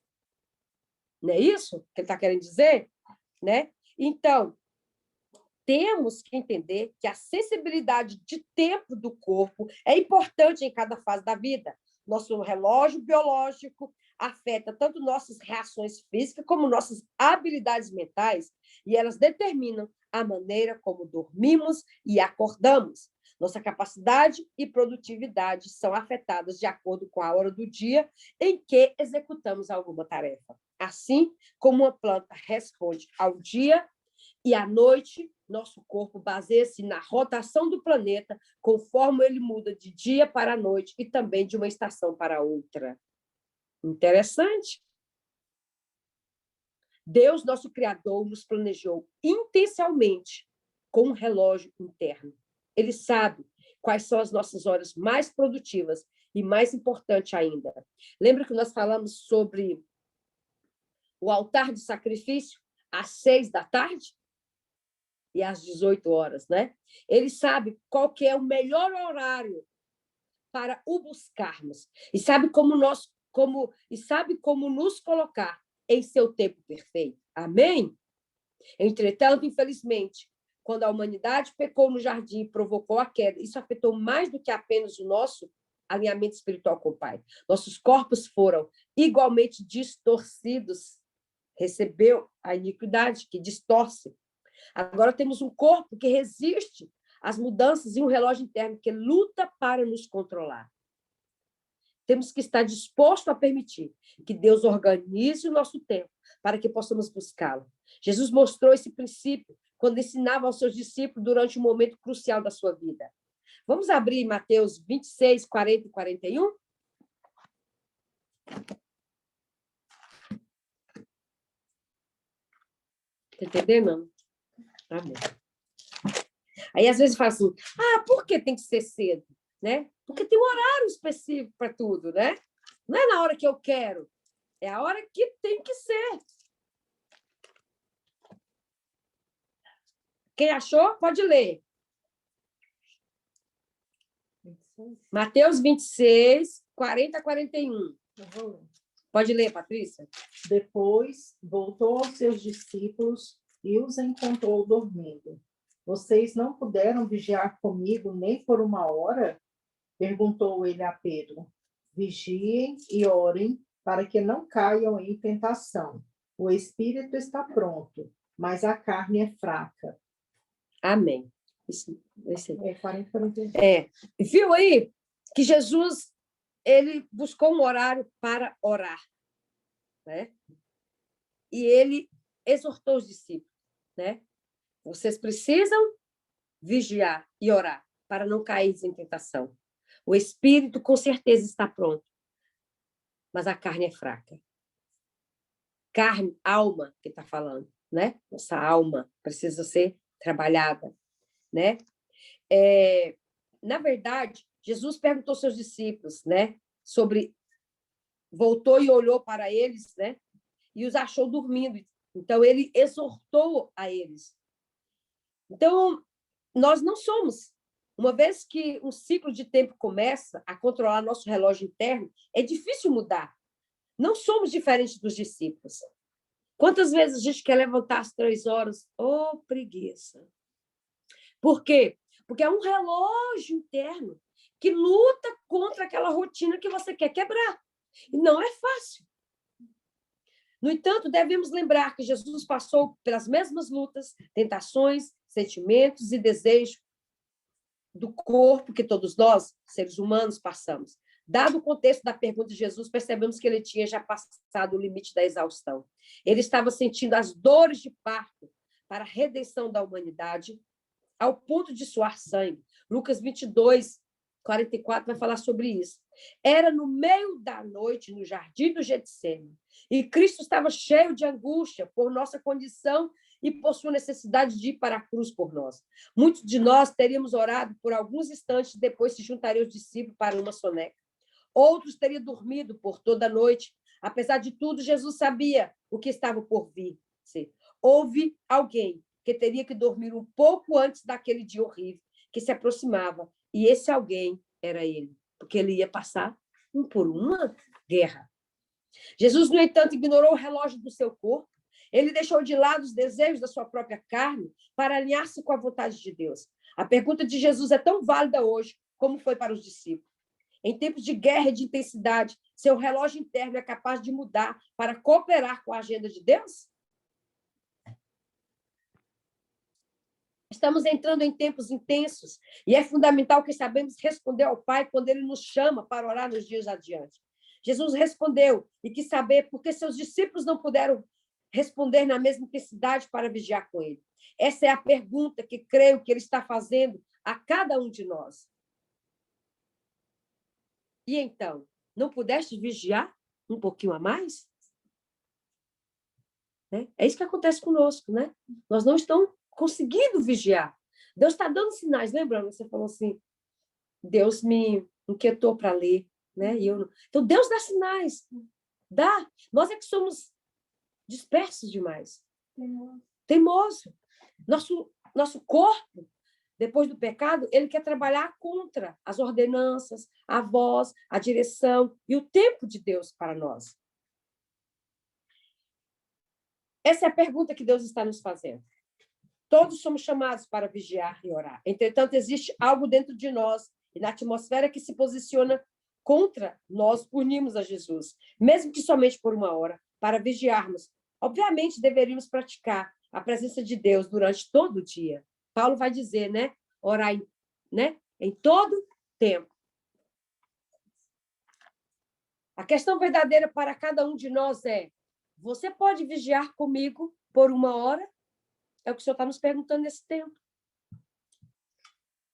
Não é isso que ele está querendo dizer? Né? Então, temos que entender que a sensibilidade de tempo do corpo é importante em cada fase da vida. Nosso relógio biológico afeta tanto nossas reações físicas como nossas habilidades mentais, e elas determinam a maneira como dormimos e acordamos. Nossa capacidade e produtividade são afetadas de acordo com a hora do dia em que executamos alguma tarefa. Assim como uma planta responde ao dia e à noite, nosso corpo baseia-se na rotação do planeta, conforme ele muda de dia para a noite e também de uma estação para outra. Interessante. Deus, nosso Criador, nos planejou intencionalmente com um relógio interno. Ele sabe quais são as nossas horas mais produtivas e, mais importante ainda, lembra que nós falamos sobre o altar de sacrifício às 6 da tarde e às 18 horas, né? Ele sabe qual que é o melhor horário para o buscarmos e sabe como nos colocar em seu tempo perfeito. Amém? Entretanto, infelizmente, quando a humanidade pecou no jardim e provocou a queda, isso afetou mais do que apenas o nosso alinhamento espiritual com o Pai. Nossos corpos foram igualmente distorcidos. Recebeu a iniquidade que distorce. Agora temos um corpo que resiste às mudanças e um relógio interno que luta para nos controlar. temos que estar disposto a permitir que Deus organize o nosso tempo para que possamos buscá-lo. Jesus mostrou esse princípio quando ensinava aos seus discípulos durante um momento crucial da sua vida. Vamos abrir Mateus 26, 40 e 41? Está entendendo? Amém. Aí, às vezes, fala assim, por que tem que ser cedo? Né? Porque tem um horário específico para tudo, né? Não é na hora que eu quero, é a hora que tem que ser. Quem achou, pode ler. Mateus 26, 40 a 41. Pode ler, Patrícia? Depois voltou aos seus discípulos e os encontrou dormindo. Vocês não puderam vigiar comigo nem por 1 hora? Perguntou ele a Pedro. Vigiem e orem para que não caiam em tentação. O espírito está pronto, mas a carne é fraca. Amém. Isso aí. 40, 41. Viu aí que Jesus ele buscou um horário para orar, né? E ele exortou os discípulos, né? Vocês precisam vigiar e orar para não cair em tentação. O espírito com certeza está pronto, mas a carne é fraca. Carne, alma que está falando, né? Nossa alma precisa ser trabalhada, né? Na verdade, Jesus perguntou aos seus discípulos, né? Voltou e olhou para eles, né? E os achou dormindo. Então, ele exortou a eles. Então, nós não somos. Uma vez que um ciclo de tempo começa a controlar nosso relógio interno, é difícil mudar. Não somos diferentes dos discípulos. Quantas vezes a gente quer levantar às 3 horas? Preguiça. Por quê? Porque é um relógio interno que luta contra aquela rotina que você quer quebrar. E não é fácil. No entanto, devemos lembrar que Jesus passou pelas mesmas lutas, tentações, sentimentos e desejos do corpo que todos nós, seres humanos, passamos. Dado o contexto da pergunta de Jesus, percebemos que ele tinha já passado o limite da exaustão. Ele estava sentindo as dores de parto para a redenção da humanidade, ao ponto de suar sangue. Lucas 22, 44 vai falar sobre isso. Era no meio da noite, no jardim do Getsêmani, e Cristo estava cheio de angústia por nossa condição e por sua necessidade de ir para a cruz por nós. Muitos de nós teríamos orado por alguns instantes, depois se juntariam os discípulos para uma soneca. Outros teriam dormido por toda a noite. Apesar de tudo, Jesus sabia o que estava por vir. Houve alguém que teria que dormir um pouco antes daquele dia horrível que se aproximava. E esse alguém era ele, porque ele ia passar por uma guerra. Jesus, no entanto, ignorou o relógio do seu corpo. Ele deixou de lado os desejos da sua própria carne para alinhar-se com a vontade de Deus. A pergunta de Jesus é tão válida hoje como foi para os discípulos. Em tempos de guerra e de intensidade, seu relógio interno é capaz de mudar para cooperar com a agenda de Deus? Estamos entrando em tempos intensos e é fundamental que sabemos responder ao Pai quando Ele nos chama para orar nos dias adiante. Jesus respondeu e quis saber por que seus discípulos não puderam responder na mesma intensidade para vigiar com Ele. Essa é a pergunta que creio que Ele está fazendo a cada um de nós. E então, não pudeste vigiar um pouquinho a mais? Né? É isso que acontece conosco, né? Nós não estamos conseguindo vigiar. Deus está dando sinais. Lembra? Você falou assim, Deus me inquietou para ler, né? E eu não... Então, Deus dá sinais. Dá. Nós é que somos dispersos demais. Teimoso. Nosso corpo, depois do pecado, ele quer trabalhar contra as ordenanças, a voz, a direção e o tempo de Deus para nós. Essa é a pergunta que Deus está nos fazendo. Todos somos chamados para vigiar e orar. Entretanto, existe algo dentro de nós e na atmosfera que se posiciona contra nós unirmos a Jesus, mesmo que somente por 1 hora, para vigiarmos. Obviamente, deveríamos praticar a presença de Deus durante todo o dia. Paulo vai dizer, né? Orar em todo tempo. A questão verdadeira para cada um de nós é: você pode vigiar comigo por 1 hora? É o que o Senhor está nos perguntando nesse tempo.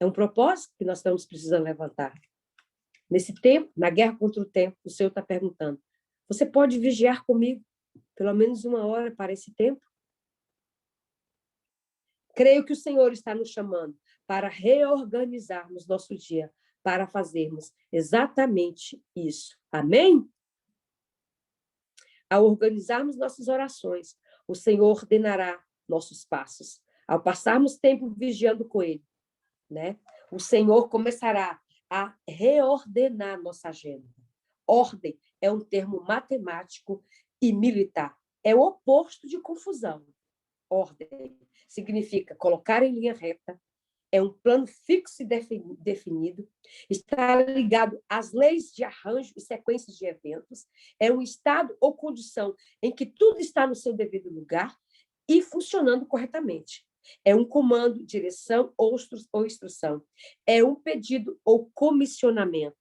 É um propósito que nós estamos precisando levantar. Nesse tempo, na guerra contra o tempo, o Senhor está perguntando: você pode vigiar comigo pelo menos 1 hora para esse tempo? Creio que o Senhor está nos chamando para reorganizarmos nosso dia, para fazermos exatamente isso. Amém? Ao organizarmos nossas orações, o Senhor ordenará nossos passos. Ao passarmos tempo vigiando com Ele, né? O Senhor começará a reordenar nossa agenda. Ordem é um termo matemático e militar. É o oposto de confusão. Ordem significa colocar em linha reta, é um plano fixo e definido, está ligado às leis de arranjo e sequências de eventos, é um estado ou condição em que tudo está no seu devido lugar e funcionando corretamente. É um comando, direção ou instrução. É um pedido ou comissionamento.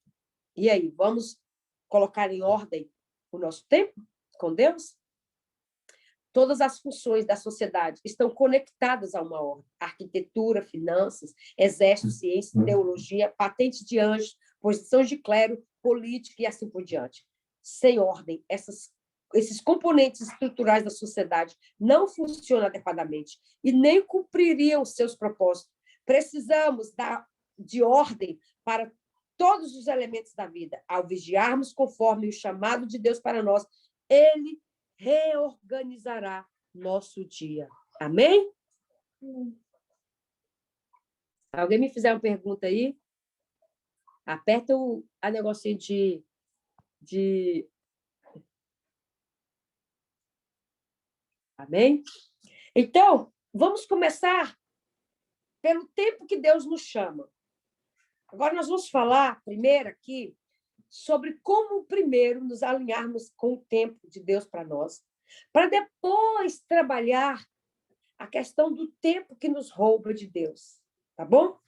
E aí, vamos colocar em ordem o nosso tempo com Deus? Todas as funções da sociedade estão conectadas a uma ordem. Arquitetura, finanças, exército, ciência, teologia, patentes de anjos, posições de clero, política e assim por diante. Sem ordem, esses componentes estruturais da sociedade não funcionam adequadamente e nem cumpririam seus propósitos. Precisamos de ordem para todos os elementos da vida. Ao vigiarmos conforme o chamado de Deus para nós, Ele reorganizará nosso dia. Amém? Alguém me fizer uma pergunta aí? Aperta a negocinho de... Amém? Então, vamos começar pelo tempo que Deus nos chama. Agora nós vamos falar primeiro aqui sobre como primeiro nos alinharmos com o tempo de Deus para nós, para depois trabalhar a questão do tempo que nos rouba de Deus, tá bom?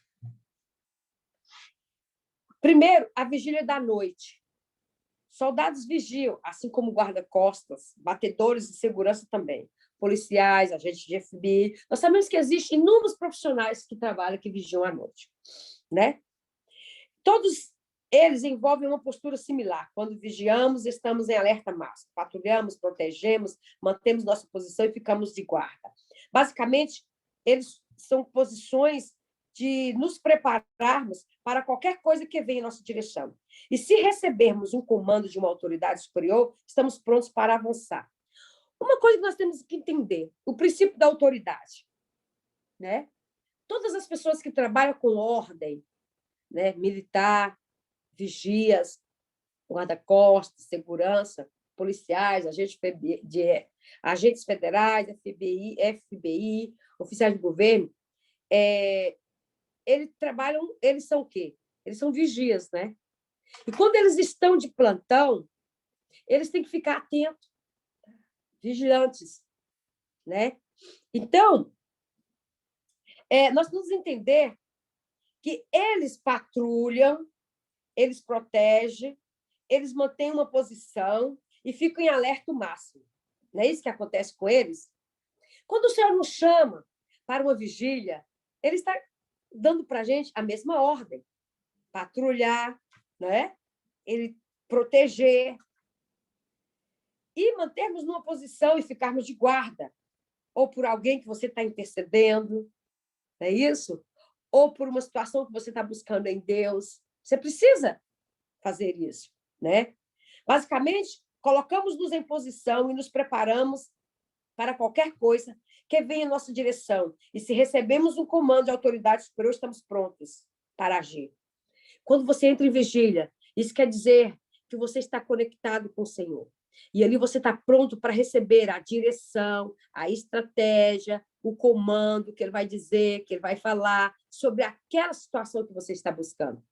Primeiro, a vigília da noite. Soldados vigiam, assim como guarda-costas, batedores de segurança também, policiais, agentes de FBI. Nós sabemos que existem inúmeros profissionais que trabalham, que vigiam à noite, né? Todos eles envolvem uma postura similar. Quando vigiamos, estamos em alerta máximo. Patrulhamos, protegemos, mantemos nossa posição e ficamos de guarda. Basicamente, eles são posições de nos prepararmos para qualquer coisa que venha em nossa direção. E se recebermos um comando de uma autoridade superior, estamos prontos para avançar. Uma coisa que nós temos que entender, o princípio da autoridade, né? Todas as pessoas que trabalham com ordem, né, militar, vigias, guarda-costas, segurança, policiais, agentes federais, FBI, oficiais de governo, eles são o quê? Eles são vigias, né? E quando eles estão de plantão, eles têm que ficar atentos, vigilantes, né? Então, nós temos que entender que eles patrulham, eles protegem, eles mantêm uma posição e ficam em alerta máximo. Não é isso que acontece com eles? Quando o Senhor nos chama para uma vigília, Ele está dando para a gente a mesma ordem. Patrulhar, né? Ele proteger e mantermos numa posição e ficarmos de guarda, ou por alguém que você está intercedendo, não é isso? Ou por uma situação que você está buscando em Deus. Você precisa fazer isso, né? Basicamente, colocamos-nos em posição e nos preparamos para qualquer coisa que venha em nossa direção. E se recebemos um comando de autoridade superior, estamos prontos para agir. Quando você entra em vigília, isso quer dizer que você está conectado com o Senhor. E ali você está pronto para receber a direção, a estratégia, o comando que Ele vai dizer, que Ele vai falar sobre aquela situação que você está buscando.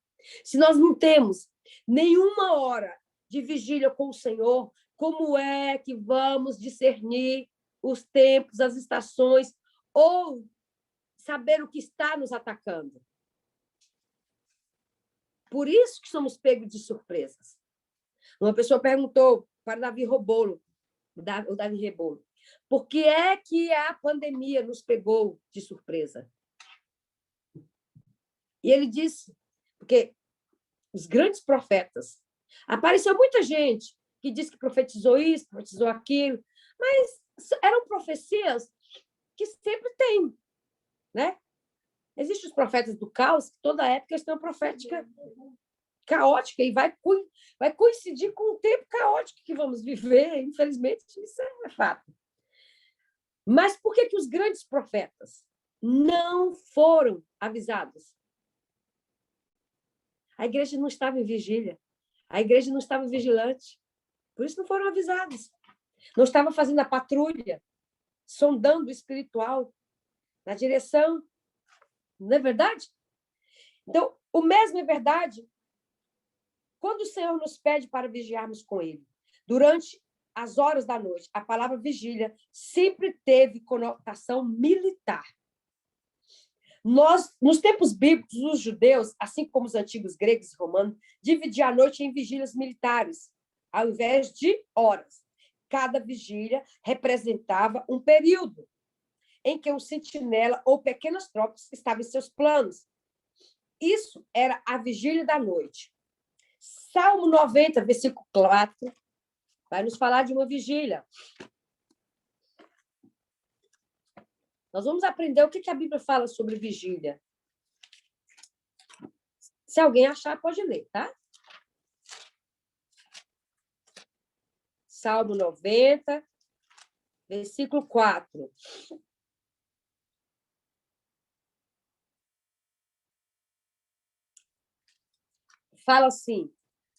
Se nós não temos nenhuma hora de vigília com o Senhor, como é que vamos discernir os tempos, as estações, ou saber o que está nos atacando? Por isso que somos pegos de surpresas. Uma pessoa perguntou para Davi Rebolo, o Davi Rebolo, por que é que a pandemia nos pegou de surpresa? E ele disse, porque os grandes profetas, apareceu muita gente que disse que profetizou isso, profetizou aquilo, mas eram profecias que sempre tem, né? Existem os profetas do caos, que toda época eles têm uma profética caótica e vai coincidir com o tempo caótico que vamos viver, infelizmente, isso é fato. Mas por que os grandes profetas não foram avisados? A igreja não estava em vigília, a igreja não estava vigilante, por isso não foram avisados. Não estava fazendo a patrulha, sondando o espiritual na direção, não é verdade? Então, o mesmo é verdade quando o Senhor nos pede para vigiarmos com Ele. Durante as horas da noite, a palavra vigília sempre teve conotação militar. Nos tempos bíblicos, os judeus, assim como os antigos gregos e romanos, dividiam a noite em vigílias militares, ao invés de horas. Cada vigília representava um período em que um sentinela ou pequenas tropas estavam em seus planos. Isso era a vigília da noite. Salmo 90, versículo 4, vai nos falar de uma vigília. Nós vamos aprender o que a Bíblia fala sobre vigília. Se alguém achar, pode ler, tá? Salmo 90, versículo 4. Fala assim: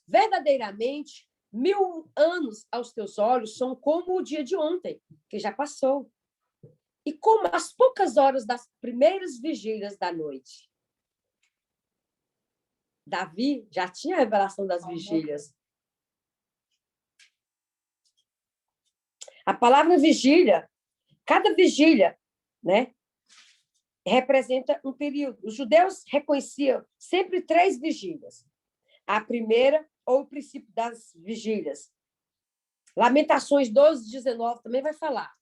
verdadeiramente, 1000 anos aos teus olhos são como o dia de ontem, que já passou, e como as poucas horas das primeiras vigílias da noite. Davi já tinha a revelação das vigílias. A palavra vigília, cada vigília, né, representa um período. Os judeus reconheciam sempre 3 vigílias. A primeira, ou o princípio das vigílias. Lamentações 12, 19 também vai falar.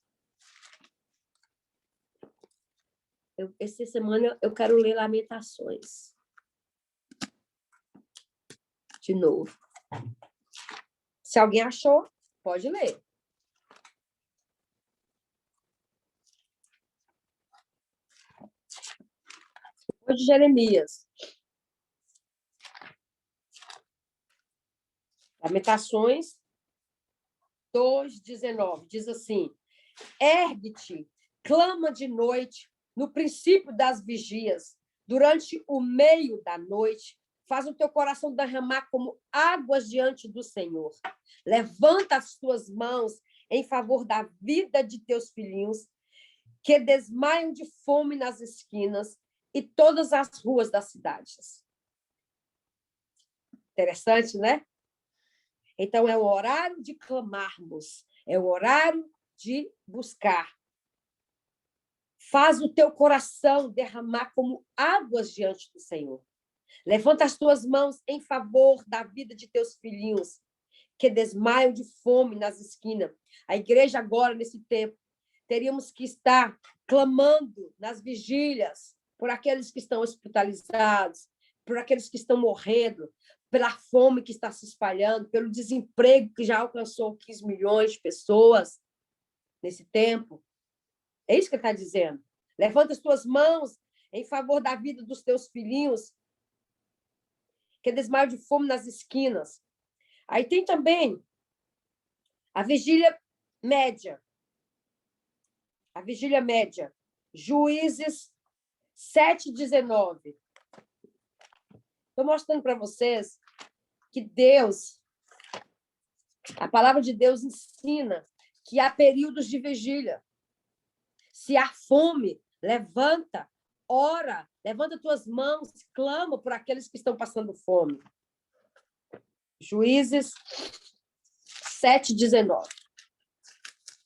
Essa semana eu quero ler Lamentações. De novo. Se alguém achou, pode ler. Depois de Jeremias. Lamentações 2:19 diz assim: ergue-te, clama de noite, no princípio das vigias, durante o meio da noite, faz o teu coração derramar como águas diante do Senhor. Levanta as tuas mãos em favor da vida de teus filhinhos, que desmaiam de fome nas esquinas e todas as ruas das cidades. Interessante, né? Então, é o horário de clamarmos, é o horário de buscar. Faz o teu coração derramar como águas diante do Senhor. Levanta as tuas mãos em favor da vida de teus filhinhos, que desmaiam de fome nas esquinas. A igreja agora, nesse tempo, teríamos que estar clamando nas vigílias por aqueles que estão hospitalizados, por aqueles que estão morrendo, pela fome que está se espalhando, pelo desemprego que já alcançou 15 milhões de pessoas nesse tempo. É isso que ele está dizendo. Levanta as tuas mãos em favor da vida dos teus filhinhos, que desmaiam de fome nas esquinas. Aí tem também a vigília média. A vigília média. Juízes 7:19. Estou mostrando para vocês que Deus, a palavra de Deus ensina que há períodos de vigília. Se há fome, levanta, ora, levanta tuas mãos, clama por aqueles que estão passando fome. Juízes 7:19.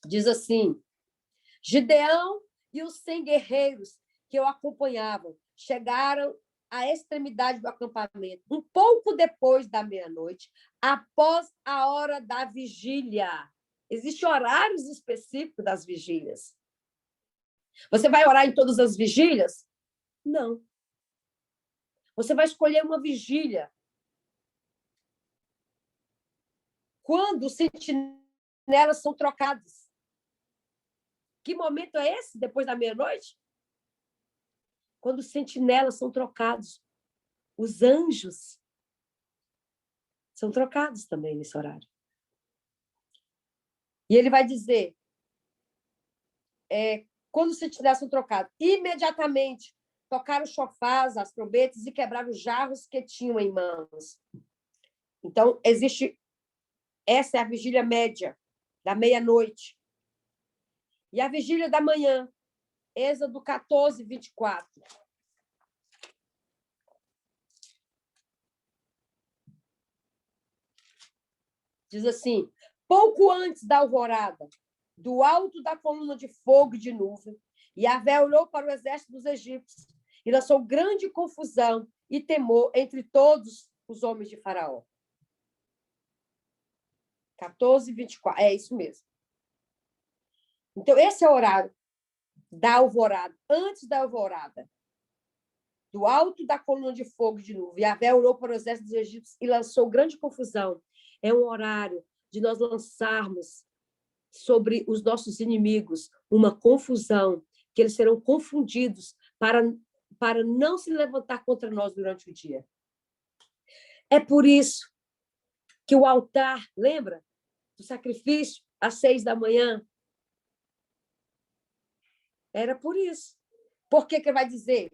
Diz assim: Gideão e os 100 guerreiros que o acompanhavam chegaram à extremidade do acampamento. Um pouco depois da meia-noite, após a hora da vigília. Existem horários específicos das vigílias. Você vai orar em todas as vigílias? Não. Você vai escolher uma vigília. Quando os sentinelas são trocados. Que momento é esse, depois da meia-noite? Quando os sentinelas são trocados. Os anjos são trocados também nesse horário. E ele vai dizer, quando os sentinelas são trocados, imediatamente tocaram os chofás, as trombetas e quebraram os jarros que tinham em mãos. Então, essa é a vigília média, da meia-noite. E a vigília da manhã, Êxodo 14, 24. Diz assim, pouco antes da alvorada, do alto da coluna de fogo e de nuvem, Yahvé olhou para o exército dos egípcios e lançou grande confusão e temor entre todos os homens de Faraó. 14, 24. É isso mesmo. Então, esse é o horário da alvorada, antes da alvorada. Do alto da coluna de fogo e de nuvem, Yahvé olhou para o exército dos egípcios e lançou grande confusão. É um horário de nós lançarmos sobre os nossos inimigos uma confusão, que eles serão confundidos para não se levantar contra nós durante o dia. É por isso que o altar, lembra? Do sacrifício às 6 da manhã. Era por isso. Por que vai dizer?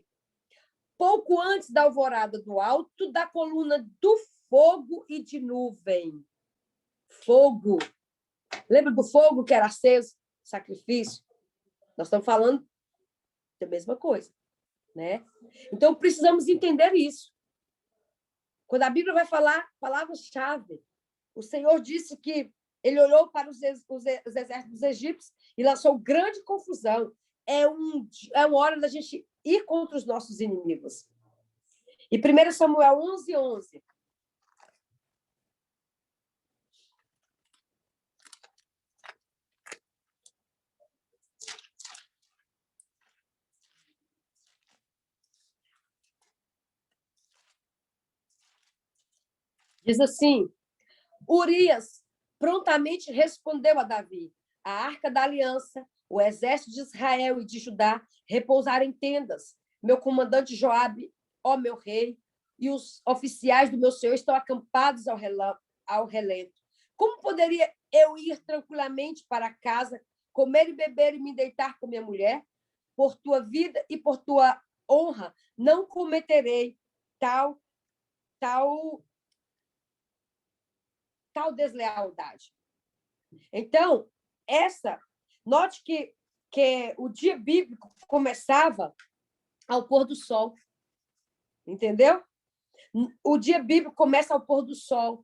Pouco antes da alvorada, do alto da coluna do fogo e de nuvem. Fogo. Lembra do fogo que era aceso? Sacrifício. Nós estamos falando da mesma coisa, né? Então, precisamos entender isso. Quando a Bíblia vai falar palavras-chave, o Senhor disse que ele olhou para os exércitos dos egípcios e lançou grande confusão. É uma hora da gente ir contra os nossos inimigos. E 1 Samuel 11, 11. Diz assim, Urias prontamente respondeu a Davi, a arca da aliança, o exército de Israel e de Judá repousaram em tendas. Meu comandante Joabe, ó meu rei, e os oficiais do meu senhor estão acampados ao relento. Como poderia eu ir tranquilamente para casa, comer e beber e me deitar com minha mulher? Por tua vida e por tua honra, não cometerei tal deslealdade. Então, note que o dia bíblico começava ao pôr do sol. Entendeu? O dia bíblico começa ao pôr do sol,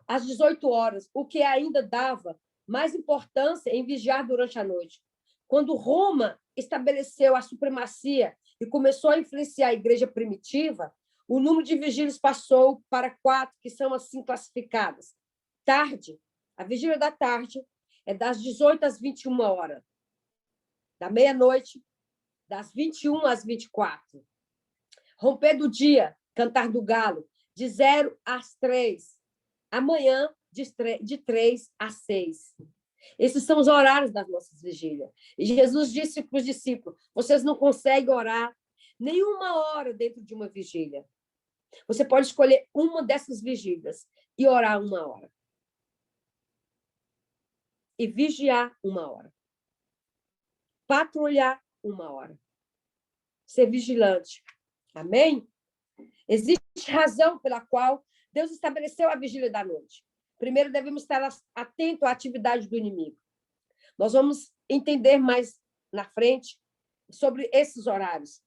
às 18 horas, o que ainda dava mais importância em vigiar durante a noite. Quando Roma estabeleceu a supremacia e começou a influenciar a igreja primitiva, o número de vigílias passou para 4, que são assim classificadas. Tarde, a vigília da tarde é das 18 às 21 horas. Da meia-noite, das 21 às 24. Romper do dia, cantar do galo, de 0 às 3. Amanhã, de 3 às 6. Esses são os horários das nossas vigílias. E Jesus disse para os discípulos, vocês não conseguem orar nenhuma hora dentro de uma vigília. Você pode escolher uma dessas vigílias e orar 1 hora. E vigiar 1 hora. Patrulhar 1 hora. Ser vigilante. Amém? Existe razão pela qual Deus estabeleceu a vigília da noite. Primeiro, devemos estar atentos à atividade do inimigo. Nós vamos entender mais na frente sobre esses horários.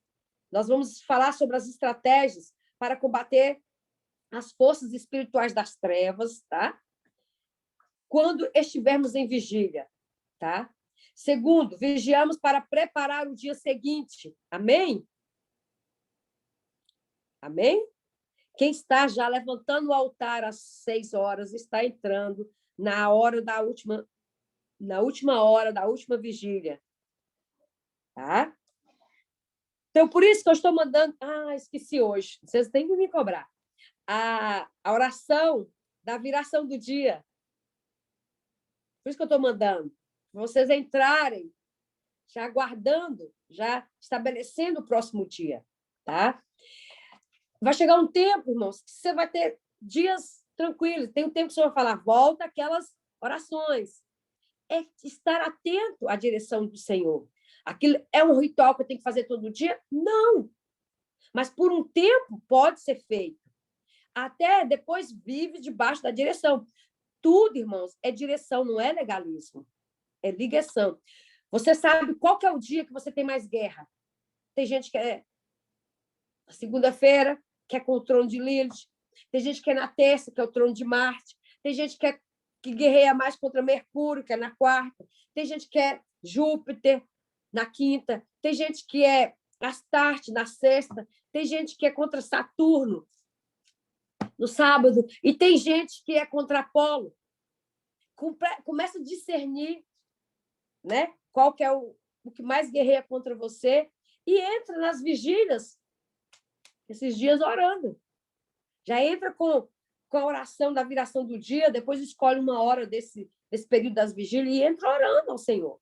Nós vamos falar sobre as estratégias para combater as forças espirituais das trevas, tá? Quando estivermos em vigília, tá? Segundo, vigiamos para preparar o dia seguinte. Amém? Amém? Quem está já levantando o altar às 6 horas está entrando na última hora da última vigília. Tá? Então, por isso que eu estou mandando... esqueci hoje. Vocês têm que me cobrar. A oração da viração do dia. Por isso que eu estou mandando. Vocês entrarem já aguardando, já estabelecendo o próximo dia. Tá? Vai chegar um tempo, irmãos, que você vai ter dias tranquilos. Tem um tempo que você vai falar, volta aquelas orações. É estar atento à direção do Senhor. Aquilo é um ritual que eu tenho que fazer todo dia? Não. Mas por um tempo pode ser feito. Até depois vive debaixo da direção. Tudo, irmãos, é direção, não é legalismo. É ligação. Você sabe qual que é o dia que você tem mais guerra? Tem gente que é na segunda-feira, que é com o trono de Lilith. Tem gente que é na terça, que é o trono de Marte. Tem gente que guerreia mais contra Mercúrio, que é na quarta. Tem gente que é Júpiter, na quinta. Tem gente que é Astarte, na sexta. Tem gente que é contra Saturno, no sábado. E tem gente que é contra Apolo. Começa a discernir, né? Qual que é o que mais guerreia contra você e entra nas vigílias esses dias orando. Já entra com a oração da viração do dia, depois escolhe uma hora desse período das vigílias e entra orando ao Senhor.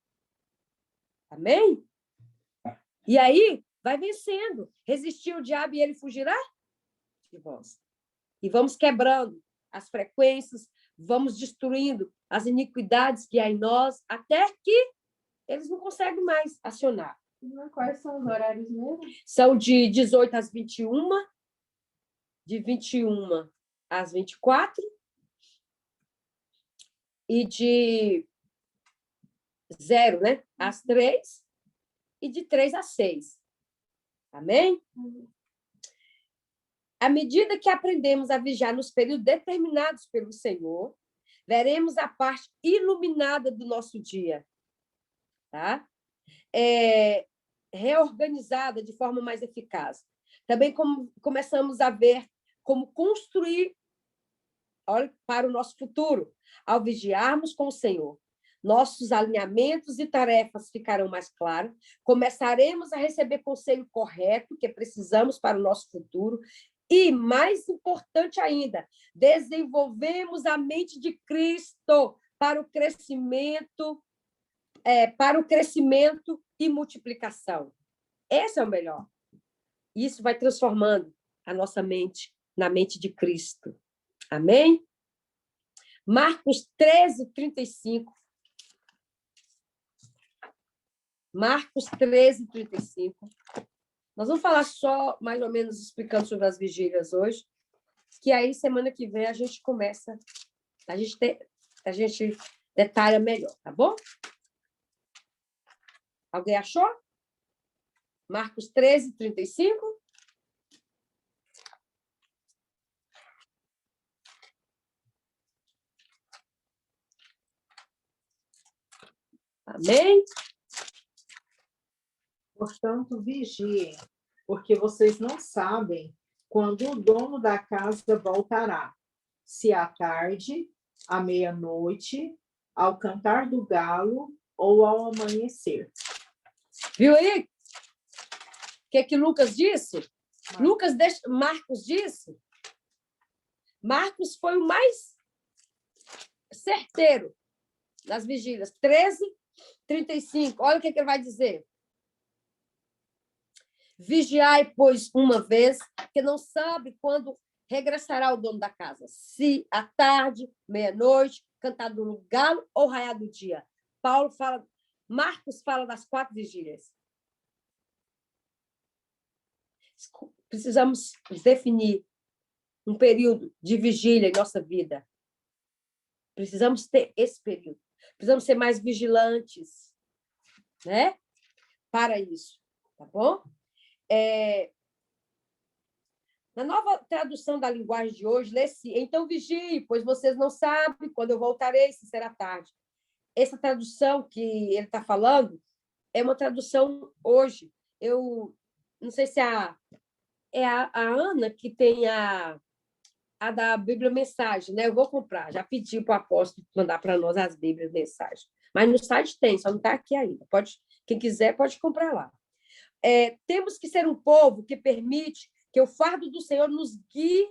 Amém? E aí, vai vencendo. Resistir o diabo e ele fugirá de vós. E vamos quebrando as frequências, vamos destruindo as iniquidades que há em nós, até que eles não conseguem mais acionar. Quais são os horários mesmo? São de 18 às 21, de 21 às 24 e de 0, né, às 3 e de 3 às 6. Amém? À medida que aprendemos a vigiar nos períodos determinados pelo Senhor, veremos a parte iluminada do nosso dia, tá? Reorganizada de forma mais eficaz. Também começamos a ver como construir para o nosso futuro, ao vigiarmos com o Senhor. Nossos alinhamentos e tarefas ficarão mais claros, começaremos a receber conselho correto que precisamos para o nosso futuro e, mais importante ainda, desenvolvemos a mente de Cristo para o crescimento e multiplicação. Esse é o melhor. Isso vai transformando a nossa mente na mente de Cristo. Amém? Marcos 13, 35. Marcos 13, 35. Nós vamos falar só, mais ou menos, explicando sobre as vigílias hoje, que aí, semana que vem, a gente começa, a gente detalha melhor, tá bom? Alguém achou? Marcos 13, 35. Amém? Portanto, vigiem, porque vocês não sabem quando o dono da casa voltará, se à tarde, à meia-noite, ao cantar do galo ou ao amanhecer. Viu aí? O que Lucas disse? Marcos disse. Marcos foi o mais certeiro nas vigílias. 13, 35. Olha o que ele vai dizer. Vigiai, pois, uma vez, que não sabe quando regressará o dono da casa. Se à tarde, meia-noite, cantado no galo ou raiado o dia. Marcos fala das 4 vigílias. Precisamos definir um período de vigília em nossa vida. Precisamos ter esse período. Precisamos ser mais vigilantes, né? Para isso, tá bom? Na nova tradução da linguagem de hoje, lê-se: então vigie, pois vocês não sabem quando eu voltarei, se será tarde. Essa tradução que ele está falando é uma tradução hoje. Eu não sei se é a Ana que tem a a da Bíblia Mensagem, né? Eu vou comprar. Já pedi para o apóstolo mandar para nós as Bíblias Mensagem. Mas no site tem, só não está aqui ainda. Quem quiser pode comprar lá. Temos que ser um povo que permite que o fardo do Senhor nos guie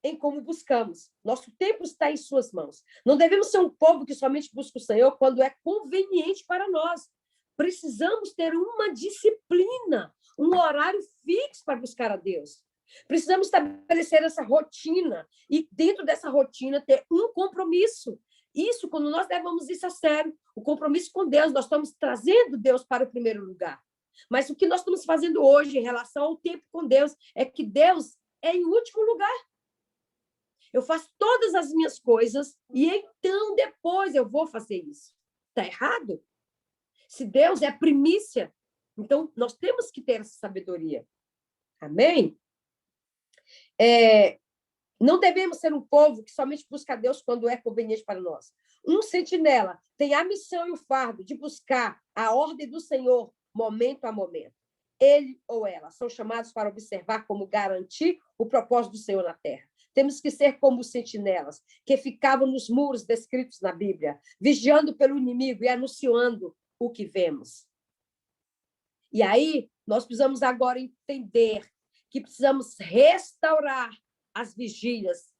em como buscamos. Nosso tempo está em suas mãos. Não devemos ser um povo que somente busca o Senhor quando é conveniente para nós. Precisamos ter uma disciplina, um horário fixo para buscar a Deus. Precisamos estabelecer essa rotina e, dentro dessa rotina, ter um compromisso. Isso, quando nós levamos isso a sério, o compromisso com Deus, nós estamos trazendo Deus para o primeiro lugar. Mas o que nós estamos fazendo hoje em relação ao tempo com Deus é que Deus é em último lugar. Eu faço todas as minhas coisas e então depois eu vou fazer isso. Está errado? Se Deus é primícia, então nós temos que ter essa sabedoria. Amém? Não devemos ser um povo que somente busca a Deus quando é conveniente para nós. Um sentinela tem a missão e o fardo de buscar a ordem do Senhor momento a momento. Ele ou ela são chamados para observar como garantir o propósito do Senhor na terra. Temos que ser como os sentinelas, que ficavam nos muros descritos na Bíblia, vigiando pelo inimigo e anunciando o que vemos. E aí, nós precisamos agora entender que precisamos restaurar as vigílias.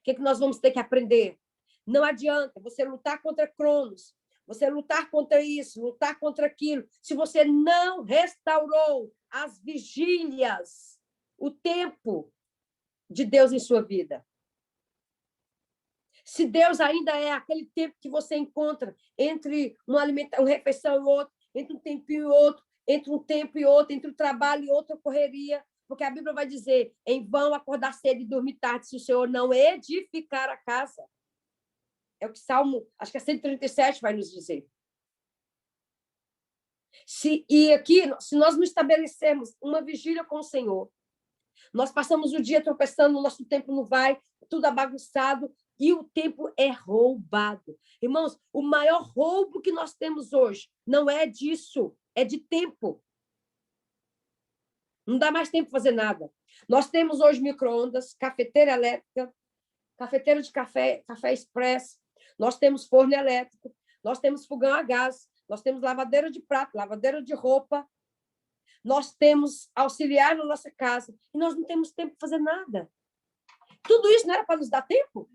O que nós vamos ter que aprender? Não adianta você lutar contra Cronos, você lutar contra isso, lutar contra aquilo, se você não restaurou as vigílias, o tempo de Deus em sua vida. Se Deus ainda é aquele tempo que você encontra entre uma refeição e outra, entre um tempinho e outro, entre um tempo e outro, entre o trabalho e outra correria, porque a Bíblia vai dizer, em vão acordar cedo e dormir tarde, se o Senhor não edificar a casa. É o que Salmo, acho que é 137, vai nos dizer. Se nós não estabelecemos uma vigília com o Senhor, nós passamos o dia tropeçando, o nosso tempo não vai, tudo é bagunçado, e o tempo é roubado. Irmãos, o maior roubo que nós temos hoje não é disso, é de tempo. Não dá mais tempo para fazer nada. Nós temos hoje micro-ondas, cafeteira elétrica, cafeteira de café, café expresso, nós temos forno elétrico, nós temos fogão a gás, nós temos lavadeira de prato, lavadeira de roupa, nós temos auxiliar na nossa casa, e nós não temos tempo para fazer nada. Tudo isso não era para nos dar tempo?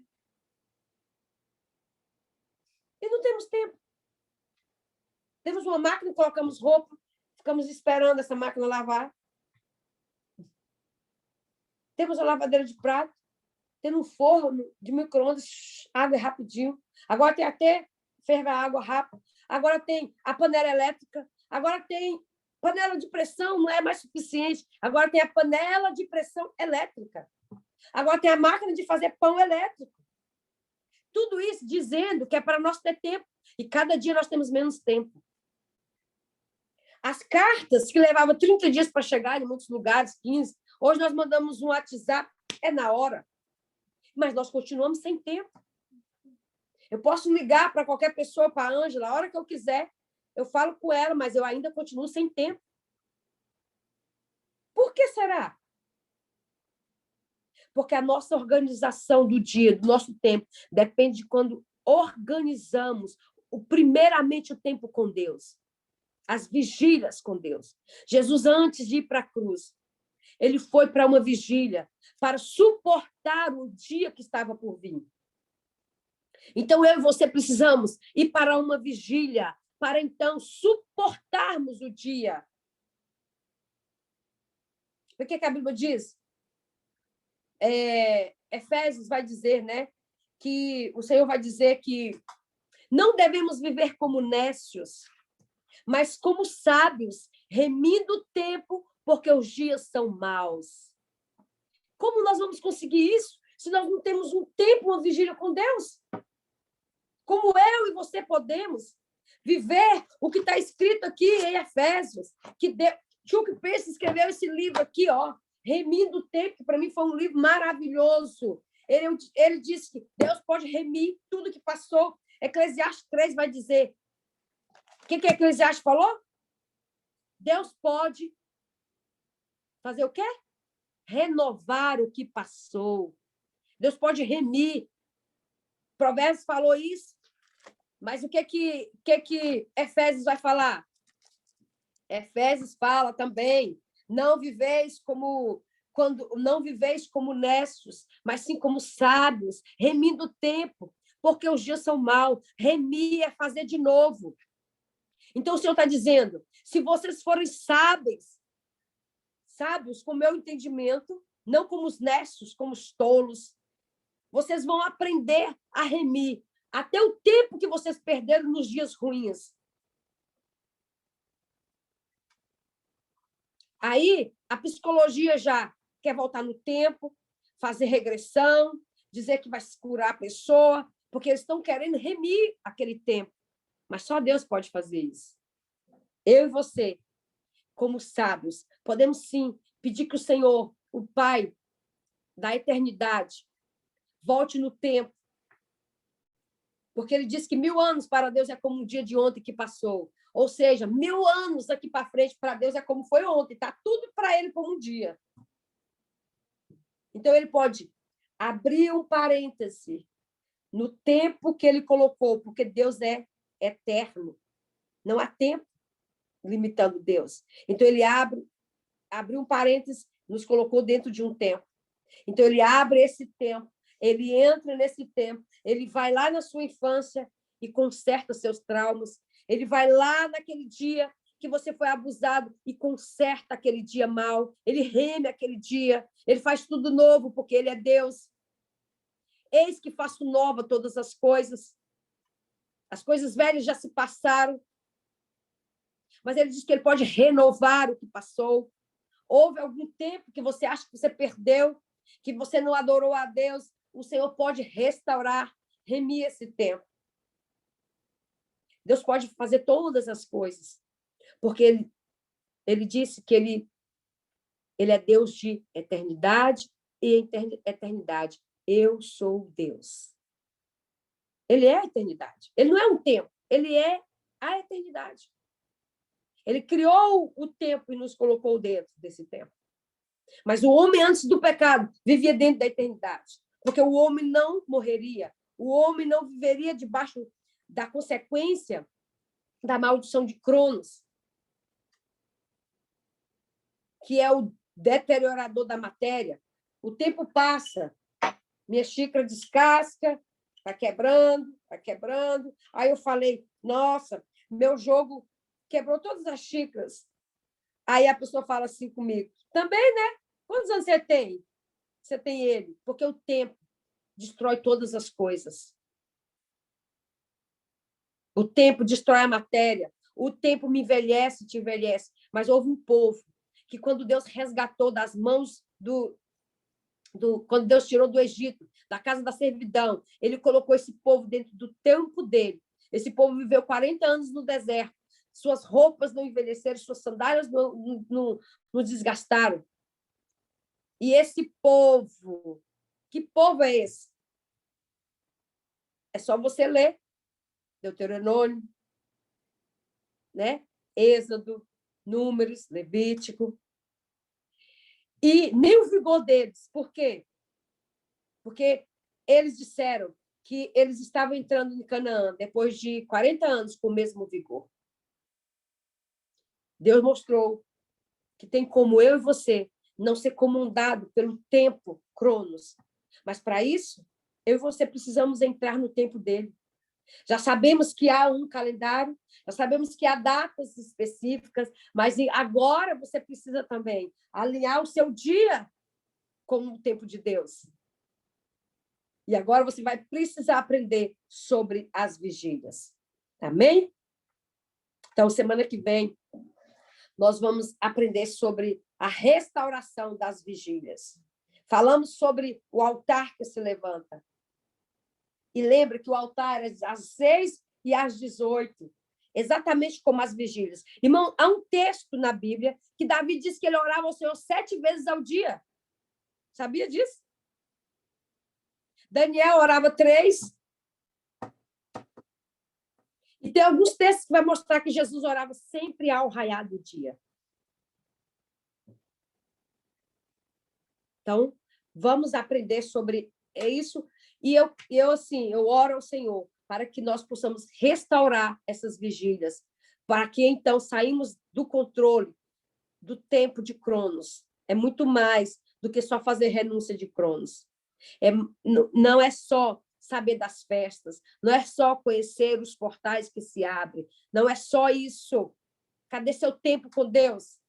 E não temos tempo. Temos uma máquina, colocamos roupa, ficamos esperando essa máquina lavar. Temos a lavadeira de prato, temos um forno de micro-ondas, água rapidinho. Agora tem até ferver a água rápido. Agora tem a panela elétrica. Agora tem panela de pressão, não é mais suficiente. Agora tem a panela de pressão elétrica. Agora tem a máquina de fazer pão elétrico. Tudo isso dizendo que é para nós ter tempo. E cada dia nós temos menos tempo. As cartas, que levavam 30 dias para chegar em muitos lugares, 15, hoje nós mandamos um WhatsApp, é na hora. Mas nós continuamos sem tempo. Eu posso ligar para qualquer pessoa, para a Ângela, a hora que eu quiser, eu falo com ela, mas eu ainda continuo sem tempo. Por que será? Porque a nossa organização do dia, do nosso tempo, depende de quando organizamos primeiramente o tempo com Deus. As vigílias com Deus. Jesus, antes de ir para a cruz, ele foi para uma vigília para suportar o dia que estava por vir. Então, eu e você precisamos ir para uma vigília para, então, suportarmos o dia. O que a Bíblia diz? Efésios vai dizer, né, que o Senhor vai dizer que não devemos viver como nécios, mas como sábios, remindo o tempo, porque os dias são maus. Como nós vamos conseguir isso se nós não temos um tempo, uma vigília com Deus? Como eu e você podemos viver o que está escrito aqui em Efésios, que Chuck Pierce escreveu esse livro aqui, ó, Remindo o Tempo, que para mim foi um livro maravilhoso. Ele disse que Deus pode remir tudo que passou. Eclesiastes 3 vai dizer. O que Eclesiastes falou? Deus pode fazer o quê? renovar o que passou. Deus pode remir. Provérbios falou isso, mas o que Efésios vai falar? Efésios fala também, não viveis como necios, mas sim como sábios, remindo o tempo, porque os dias são maus. Remir é fazer de novo. Então, o Senhor está dizendo, se vocês forem sábios com o meu entendimento, não como os necios, como os tolos, vocês vão aprender a remir até o tempo que vocês perderam nos dias ruins. Aí, a psicologia já quer voltar no tempo, fazer regressão, dizer que vai curar a pessoa, porque eles estão querendo remir aquele tempo. Mas só Deus pode fazer isso. Eu e você, como sábios, podemos sim pedir que o Senhor, o Pai da eternidade, volte no tempo. Porque ele diz que 1000 anos para Deus é como um dia de ontem que passou. Ou seja, 1000 anos daqui para frente para Deus é como foi ontem. Está tudo para ele como um dia. Então, ele pode abrir um parêntese no tempo que ele colocou, porque Deus é eterno. Não há tempo limitando Deus. Então, ele abriu um parêntese, nos colocou dentro de um tempo. Então, ele abre esse tempo, ele entra nesse tempo, ele vai lá na sua infância e conserta seus traumas. Ele vai lá naquele dia que você foi abusado e conserta aquele dia mal. Ele reme aquele dia, ele faz tudo novo, porque ele é Deus. Eis que faço nova todas as coisas. As coisas velhas já se passaram. Mas ele diz que ele pode renovar o que passou. Houve algum tempo que você acha que você perdeu, que você não adorou a Deus, o Senhor pode restaurar, remir esse tempo. Deus pode fazer todas as coisas, porque ele disse que ele é Deus de eternidade e eternidade. Eu sou Deus. Ele é a eternidade. Ele não é um tempo, ele é a eternidade. Ele criou o tempo e nos colocou dentro desse tempo. Mas o homem, antes do pecado, vivia dentro da eternidade, porque o homem não morreria, o homem não viveria debaixo da consequência da maldição de Cronos, que é o deteriorador da matéria. O tempo passa, minha xícara descasca, está quebrando, está quebrando. Aí eu falei, nossa, meu jogo quebrou todas as xícaras. Aí a pessoa fala assim comigo, também, né? Quantos anos você tem? Você tem ele, porque o tempo destrói todas as coisas. O tempo destrói a matéria. O tempo me envelhece, te envelhece. Mas houve um povo que, quando Deus resgatou das mãos quando Deus tirou do Egito, da casa da servidão, ele colocou esse povo dentro do tempo dele. Esse povo viveu 40 anos no deserto. Suas roupas não envelheceram, suas sandálias não desgastaram. E esse povo, que povo é esse? É só você ler Deuteronômio, né? Êxodo, Números, Levítico. E nem o vigor deles. Por quê? Porque eles disseram que eles estavam entrando em Canaã depois de 40 anos com o mesmo vigor. Deus mostrou que tem como eu e você não ser comandado pelo tempo, Cronos. Mas, para isso, eu e você precisamos entrar no tempo dele. Já sabemos que há um calendário, já sabemos que há datas específicas, mas agora você precisa também alinhar o seu dia com o tempo de Deus. E agora você vai precisar aprender sobre as vigílias. Amém? Então, semana que vem, nós vamos aprender sobre a restauração das vigílias. Falamos sobre o altar que se levanta. E lembra que o altar é às 6 e às 18, exatamente como as vigílias. Irmão, há um texto na Bíblia que Davi diz que ele orava ao Senhor 7 vezes ao dia. Sabia disso? Daniel orava 3. E tem alguns textos que vai mostrar que Jesus orava sempre ao raiar do dia. Então, vamos aprender sobre isso. E eu assim, eu oro ao Senhor para que nós possamos restaurar essas vigílias, para que, então, saímos do controle do tempo de Cronos. É muito mais do que só fazer renúncia de Cronos. Não é só saber das festas, não é só conhecer os portais que se abrem, não é só isso. Cadê seu tempo com Deus?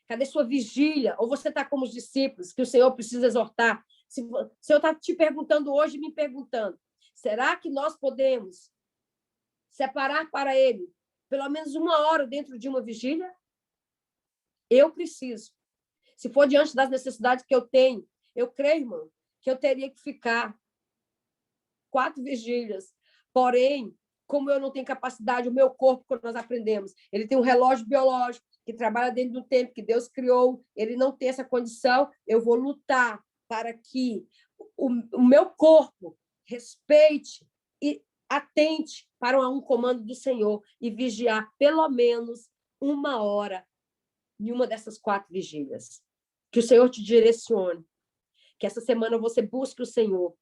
Cadê sua vigília? Ou você está como os discípulos, que o Senhor precisa exortar? Se o Senhor está te perguntando hoje, me perguntando, será que nós podemos separar para Ele pelo menos 1 hora dentro de uma vigília? Eu preciso. Se for diante das necessidades que eu tenho, eu creio, irmão, que eu teria que ficar 4 vigílias. Porém, como eu não tenho capacidade, o meu corpo, quando nós aprendemos, ele tem um relógio biológico que trabalha dentro do tempo que Deus criou, ele não tem essa condição, eu vou lutar para que o meu corpo respeite e atente para um comando do Senhor e vigiar pelo menos 1 hora em uma dessas 4 vigílias. Que o Senhor te direcione, que essa semana você busque o Senhor.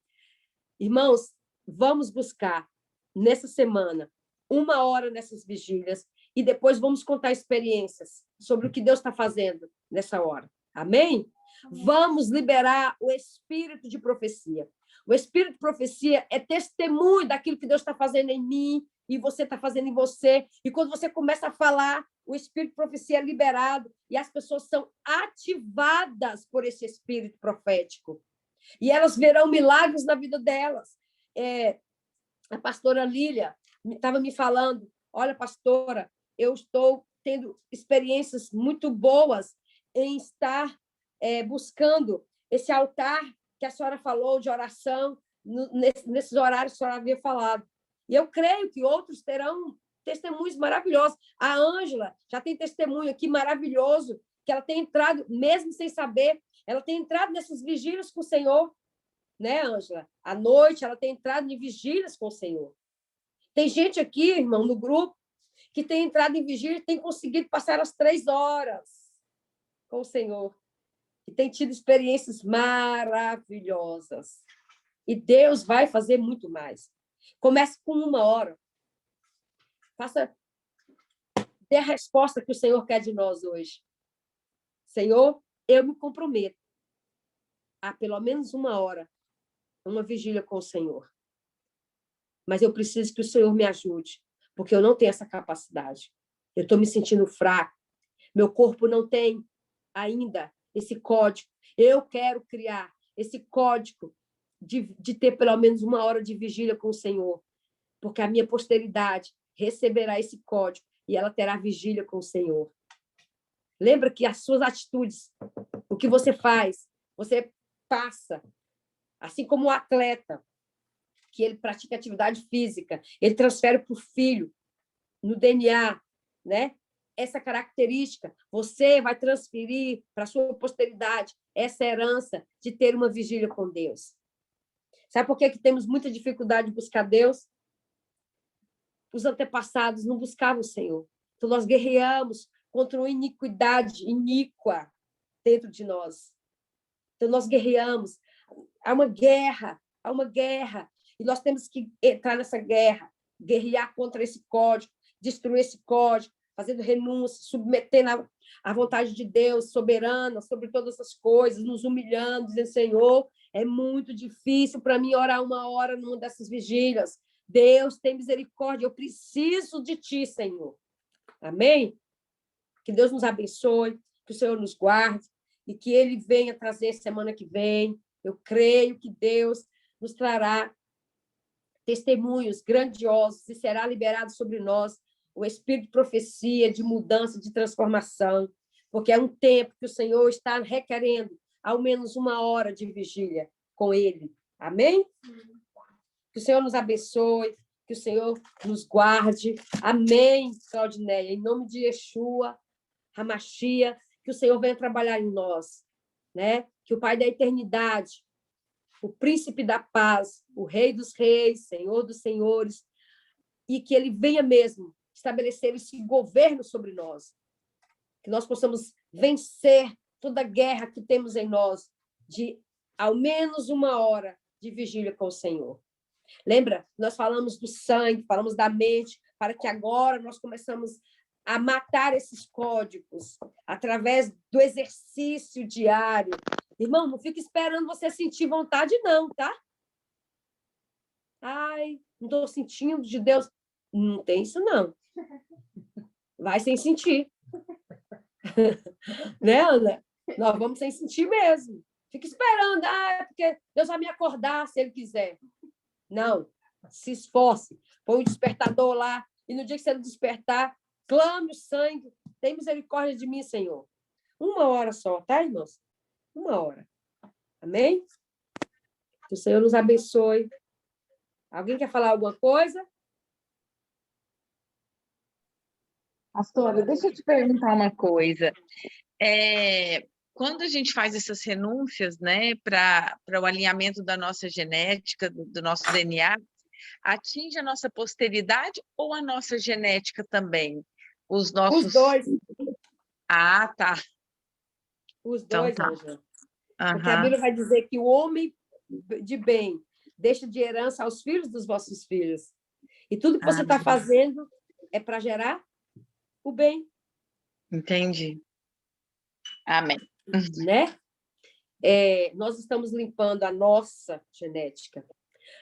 Irmãos, vamos buscar nessa semana 1 hora nessas vigílias e depois vamos contar experiências sobre o que Deus está fazendo nessa hora. Amém? Vamos liberar o espírito de profecia. O espírito de profecia é testemunho daquilo que Deus está fazendo em mim e você está fazendo em você. E quando você começa a falar, o espírito de profecia é liberado e as pessoas são ativadas por esse espírito profético. E elas verão milagres na vida delas. A pastora Lília estava me falando, olha, pastora, eu estou tendo experiências muito boas em estar buscando esse altar que a senhora falou de oração, nesses horários que a senhora havia falado. E eu creio que outros terão testemunhos maravilhosos. A Ângela já tem testemunho aqui maravilhoso, que ela tem entrado, mesmo sem saber, ela tem entrado nessas vigílias com o Senhor, né, Ângela? À noite, ela tem entrado em vigílias com o Senhor. Tem gente aqui, irmão, no grupo, que tem entrado em vigília e tem conseguido passar as 3 horas com o Senhor. E tem tido experiências maravilhosas. E Deus vai fazer muito mais. Comece com 1 hora. Dê a resposta que o Senhor quer de nós hoje. Senhor, eu me comprometo a pelo menos 1 hora, uma vigília com o Senhor. Mas eu preciso que o Senhor me ajude, porque eu não tenho essa capacidade. Eu estou me sentindo fraco. Meu corpo não tem ainda esse código. Eu quero criar esse código de ter pelo menos 1 hora de vigília com o Senhor, porque a minha posteridade receberá esse código e ela terá vigília com o Senhor. Lembra que as suas atitudes, o que você faz, você passa, assim como o atleta, que ele pratica atividade física, ele transfere para o filho, no DNA, né? Essa característica, você vai transferir para a sua posteridade essa herança de ter uma vigília com Deus. Sabe por que temos muita dificuldade de buscar Deus? Os antepassados não buscavam o Senhor. Então, nós guerreamos contra uma iniquidade iníqua dentro de nós. Então, nós guerreamos. Há uma guerra. E nós temos que entrar nessa guerra, guerrear contra esse código, destruir esse código, fazendo renúncia, submetendo à vontade de Deus, soberana, sobre todas as coisas, nos humilhando, dizendo, Senhor, é muito difícil para mim orar 1 hora numa dessas vigílias. Deus, tem misericórdia, eu preciso de Ti, Senhor. Amém? Que Deus nos abençoe, que o Senhor nos guarde e que Ele venha trazer semana que vem. Eu creio que Deus nos trará testemunhos grandiosos e será liberado sobre nós o espírito de profecia, de mudança, de transformação, porque é um tempo que o Senhor está requerendo ao menos 1 hora de vigília com Ele. Amém? Que o Senhor nos abençoe, que o Senhor nos guarde. Amém, Claudinéia. Em nome de Yeshua, Hamashia, que o Senhor venha trabalhar em nós, né? Que o Pai da eternidade, o príncipe da paz, o rei dos reis, senhor dos senhores, e que ele venha mesmo estabelecer esse governo sobre nós, que nós possamos vencer toda a guerra que temos em nós, de ao menos 1 hora de vigília com o Senhor. Lembra? Nós falamos do sangue, falamos da mente, para que agora nós começamos a matar esses códigos através do exercício diário. Irmão, não fica esperando você sentir vontade, não, tá? Ai, não estou sentindo de Deus. Não tem isso, não. Vai sem sentir. Né, Ana? Nós vamos sem sentir mesmo. Fica esperando, porque Deus vai me acordar se Ele quiser. Não, se esforce. Põe o despertador lá, e no dia que você não despertar, clame o sangue. Tem misericórdia de mim, Senhor. 1 hora só, tá, irmãos? 1 hora. Amém? Que o Senhor nos abençoe. Alguém quer falar alguma coisa? Pastora, deixa eu te perguntar uma coisa. Quando a gente faz essas renúncias, né, para o alinhamento da nossa genética, do nosso DNA, atinge a nossa posteridade ou a nossa genética também? Os dois. Ah, tá. Os Então, dois, tá. Ângela. Porque a Bíblia vai dizer que o homem de bem deixa de herança aos filhos dos vossos filhos. E tudo que você está fazendo é para gerar o bem. Entendi. Amém. Né? Nós estamos limpando a nossa genética,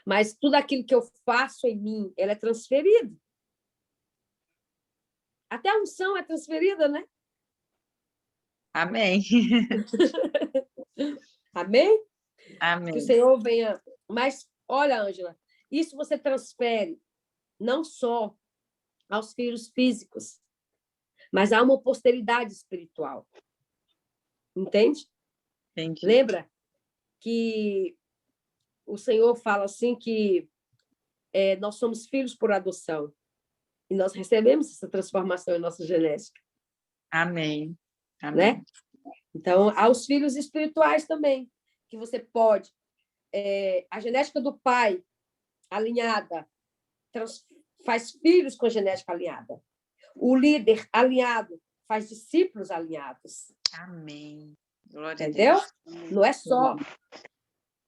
mas tudo aquilo que eu faço em mim, ela é transferido. Até a unção é transferida, né? Amém. Amém? Amém. Que o Senhor venha. Mas, olha, Ângela, isso você transfere não só aos filhos físicos, mas a uma posteridade espiritual. Entende? Entendi. Lembra que o Senhor fala assim que nós somos filhos por adoção e nós recebemos essa transformação em nossa genética. Amém. Amém. Né? Então, aos filhos espirituais também, que você pode. A genética do pai alinhada faz filhos com genética alinhada. O líder alinhado faz discípulos alinhados. Amém. Glória Entendeu? a Deus. Não é só.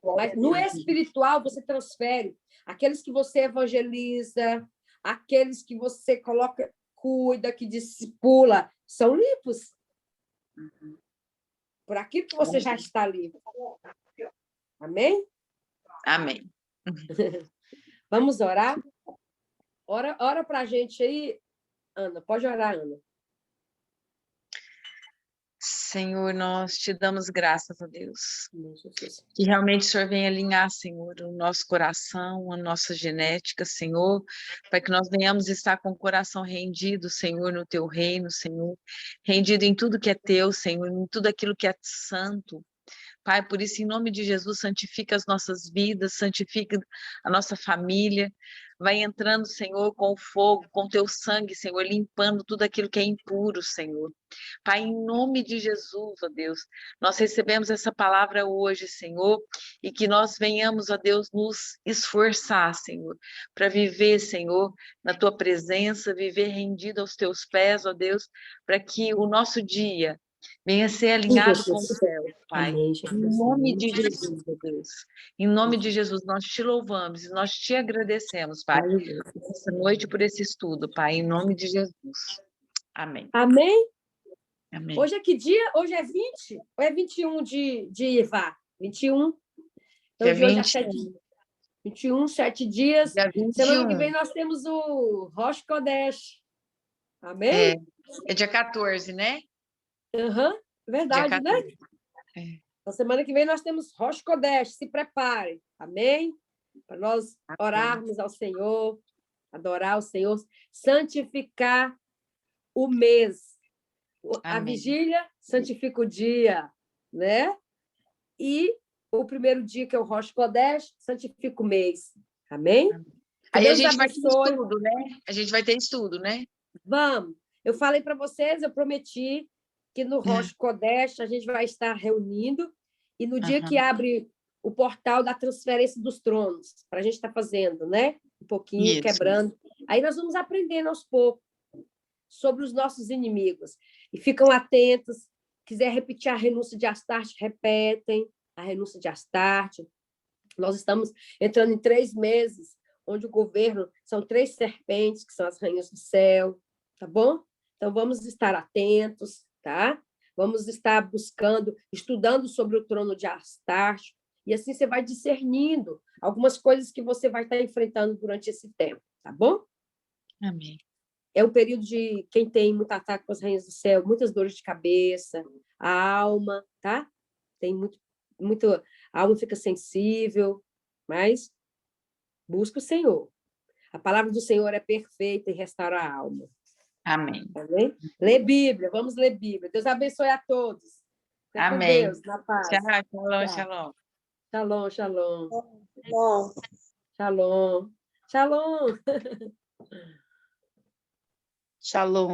Mas no espiritual você transfere aqueles que você evangeliza, aqueles que você coloca, cuida, que discipula, são limpos. Por aquilo que você já está limpo. Amém? Amém. Vamos orar? Ora para a gente aí, Ana. Pode orar, Ana. Senhor, nós te damos graças a Deus. Que realmente o Senhor venha alinhar, Senhor, o nosso coração, a nossa genética, Senhor, para que nós venhamos estar com o coração rendido, Senhor, no teu reino, Senhor, rendido em tudo que é teu, Senhor, em tudo aquilo que é santo. Pai, por isso, em nome de Jesus, santifica as nossas vidas, santifica a nossa família, vai entrando, Senhor, com o fogo, com o teu sangue, Senhor, limpando tudo aquilo que é impuro, Senhor. Pai, em nome de Jesus, ó Deus, nós recebemos essa palavra hoje, Senhor, e que nós venhamos, ó Deus, nos esforçar, Senhor, para viver, Senhor, na tua presença, viver rendido aos teus pés, ó Deus, para que o nosso dia venha ser alinhado com o céu, Pai. Amém, Em nome de Jesus, ó Deus. Em nome de Jesus, nós te louvamos e nós te agradecemos, Pai, essa noite por esse estudo, Pai, em nome de Jesus. Amém. Amém? Amém. Hoje é que dia? Hoje é 20? Ou é 21 de Ivá? 21? Então, de hoje é 21, 7 dias. Semana que vem nós temos o Rosh Kodesh. Amém? É dia 14, né? Verdade, né? Na semana que vem nós temos Rosh Kodesh. Se prepare. Amém? Para nós orarmos ao Senhor, adorar o Senhor, santificar o mês. A Amém. vigília santifica o dia, né? E o primeiro dia, que é o Rosh Kodesh, santifica o mês. Amém? Aí a gente vai ter estudo, né? A gente vai ter estudo, né? Vamos. Eu falei para vocês, eu prometi que no Rosh Kodesh a gente vai estar reunindo e no dia que abre o portal da transferência dos tronos, para a gente estar fazendo, né? Um pouquinho, quebrando. Aí nós vamos aprendendo aos poucos sobre os nossos inimigos. E ficam atentos. Quiser repetir a renúncia de Astarte, repetem. a renúncia de Astarte. Nós estamos entrando em 3 meses, onde o governo são 3 serpentes, que são as rainhas do céu, tá bom? Então, vamos estar atentos, tá? Vamos estar buscando, estudando sobre o trono de Astarte, e assim você vai discernindo algumas coisas que você vai estar enfrentando durante esse tempo, tá bom? Amém. É o período de quem tem muito ataque com as rainhas do céu, muitas dores de cabeça, a alma, tá? Tem muito, a alma fica sensível, mas busca o Senhor. A palavra do Senhor é perfeita e restaura a alma. Amém. Tá bem? Lê Bíblia, vamos ler Bíblia. Deus abençoe a todos. Fica com Amém. Deus, na paz. Tchau, shalom, Tchau. shalom. Shalom, shalom. Bom. Shalom. Shalom. Shalom.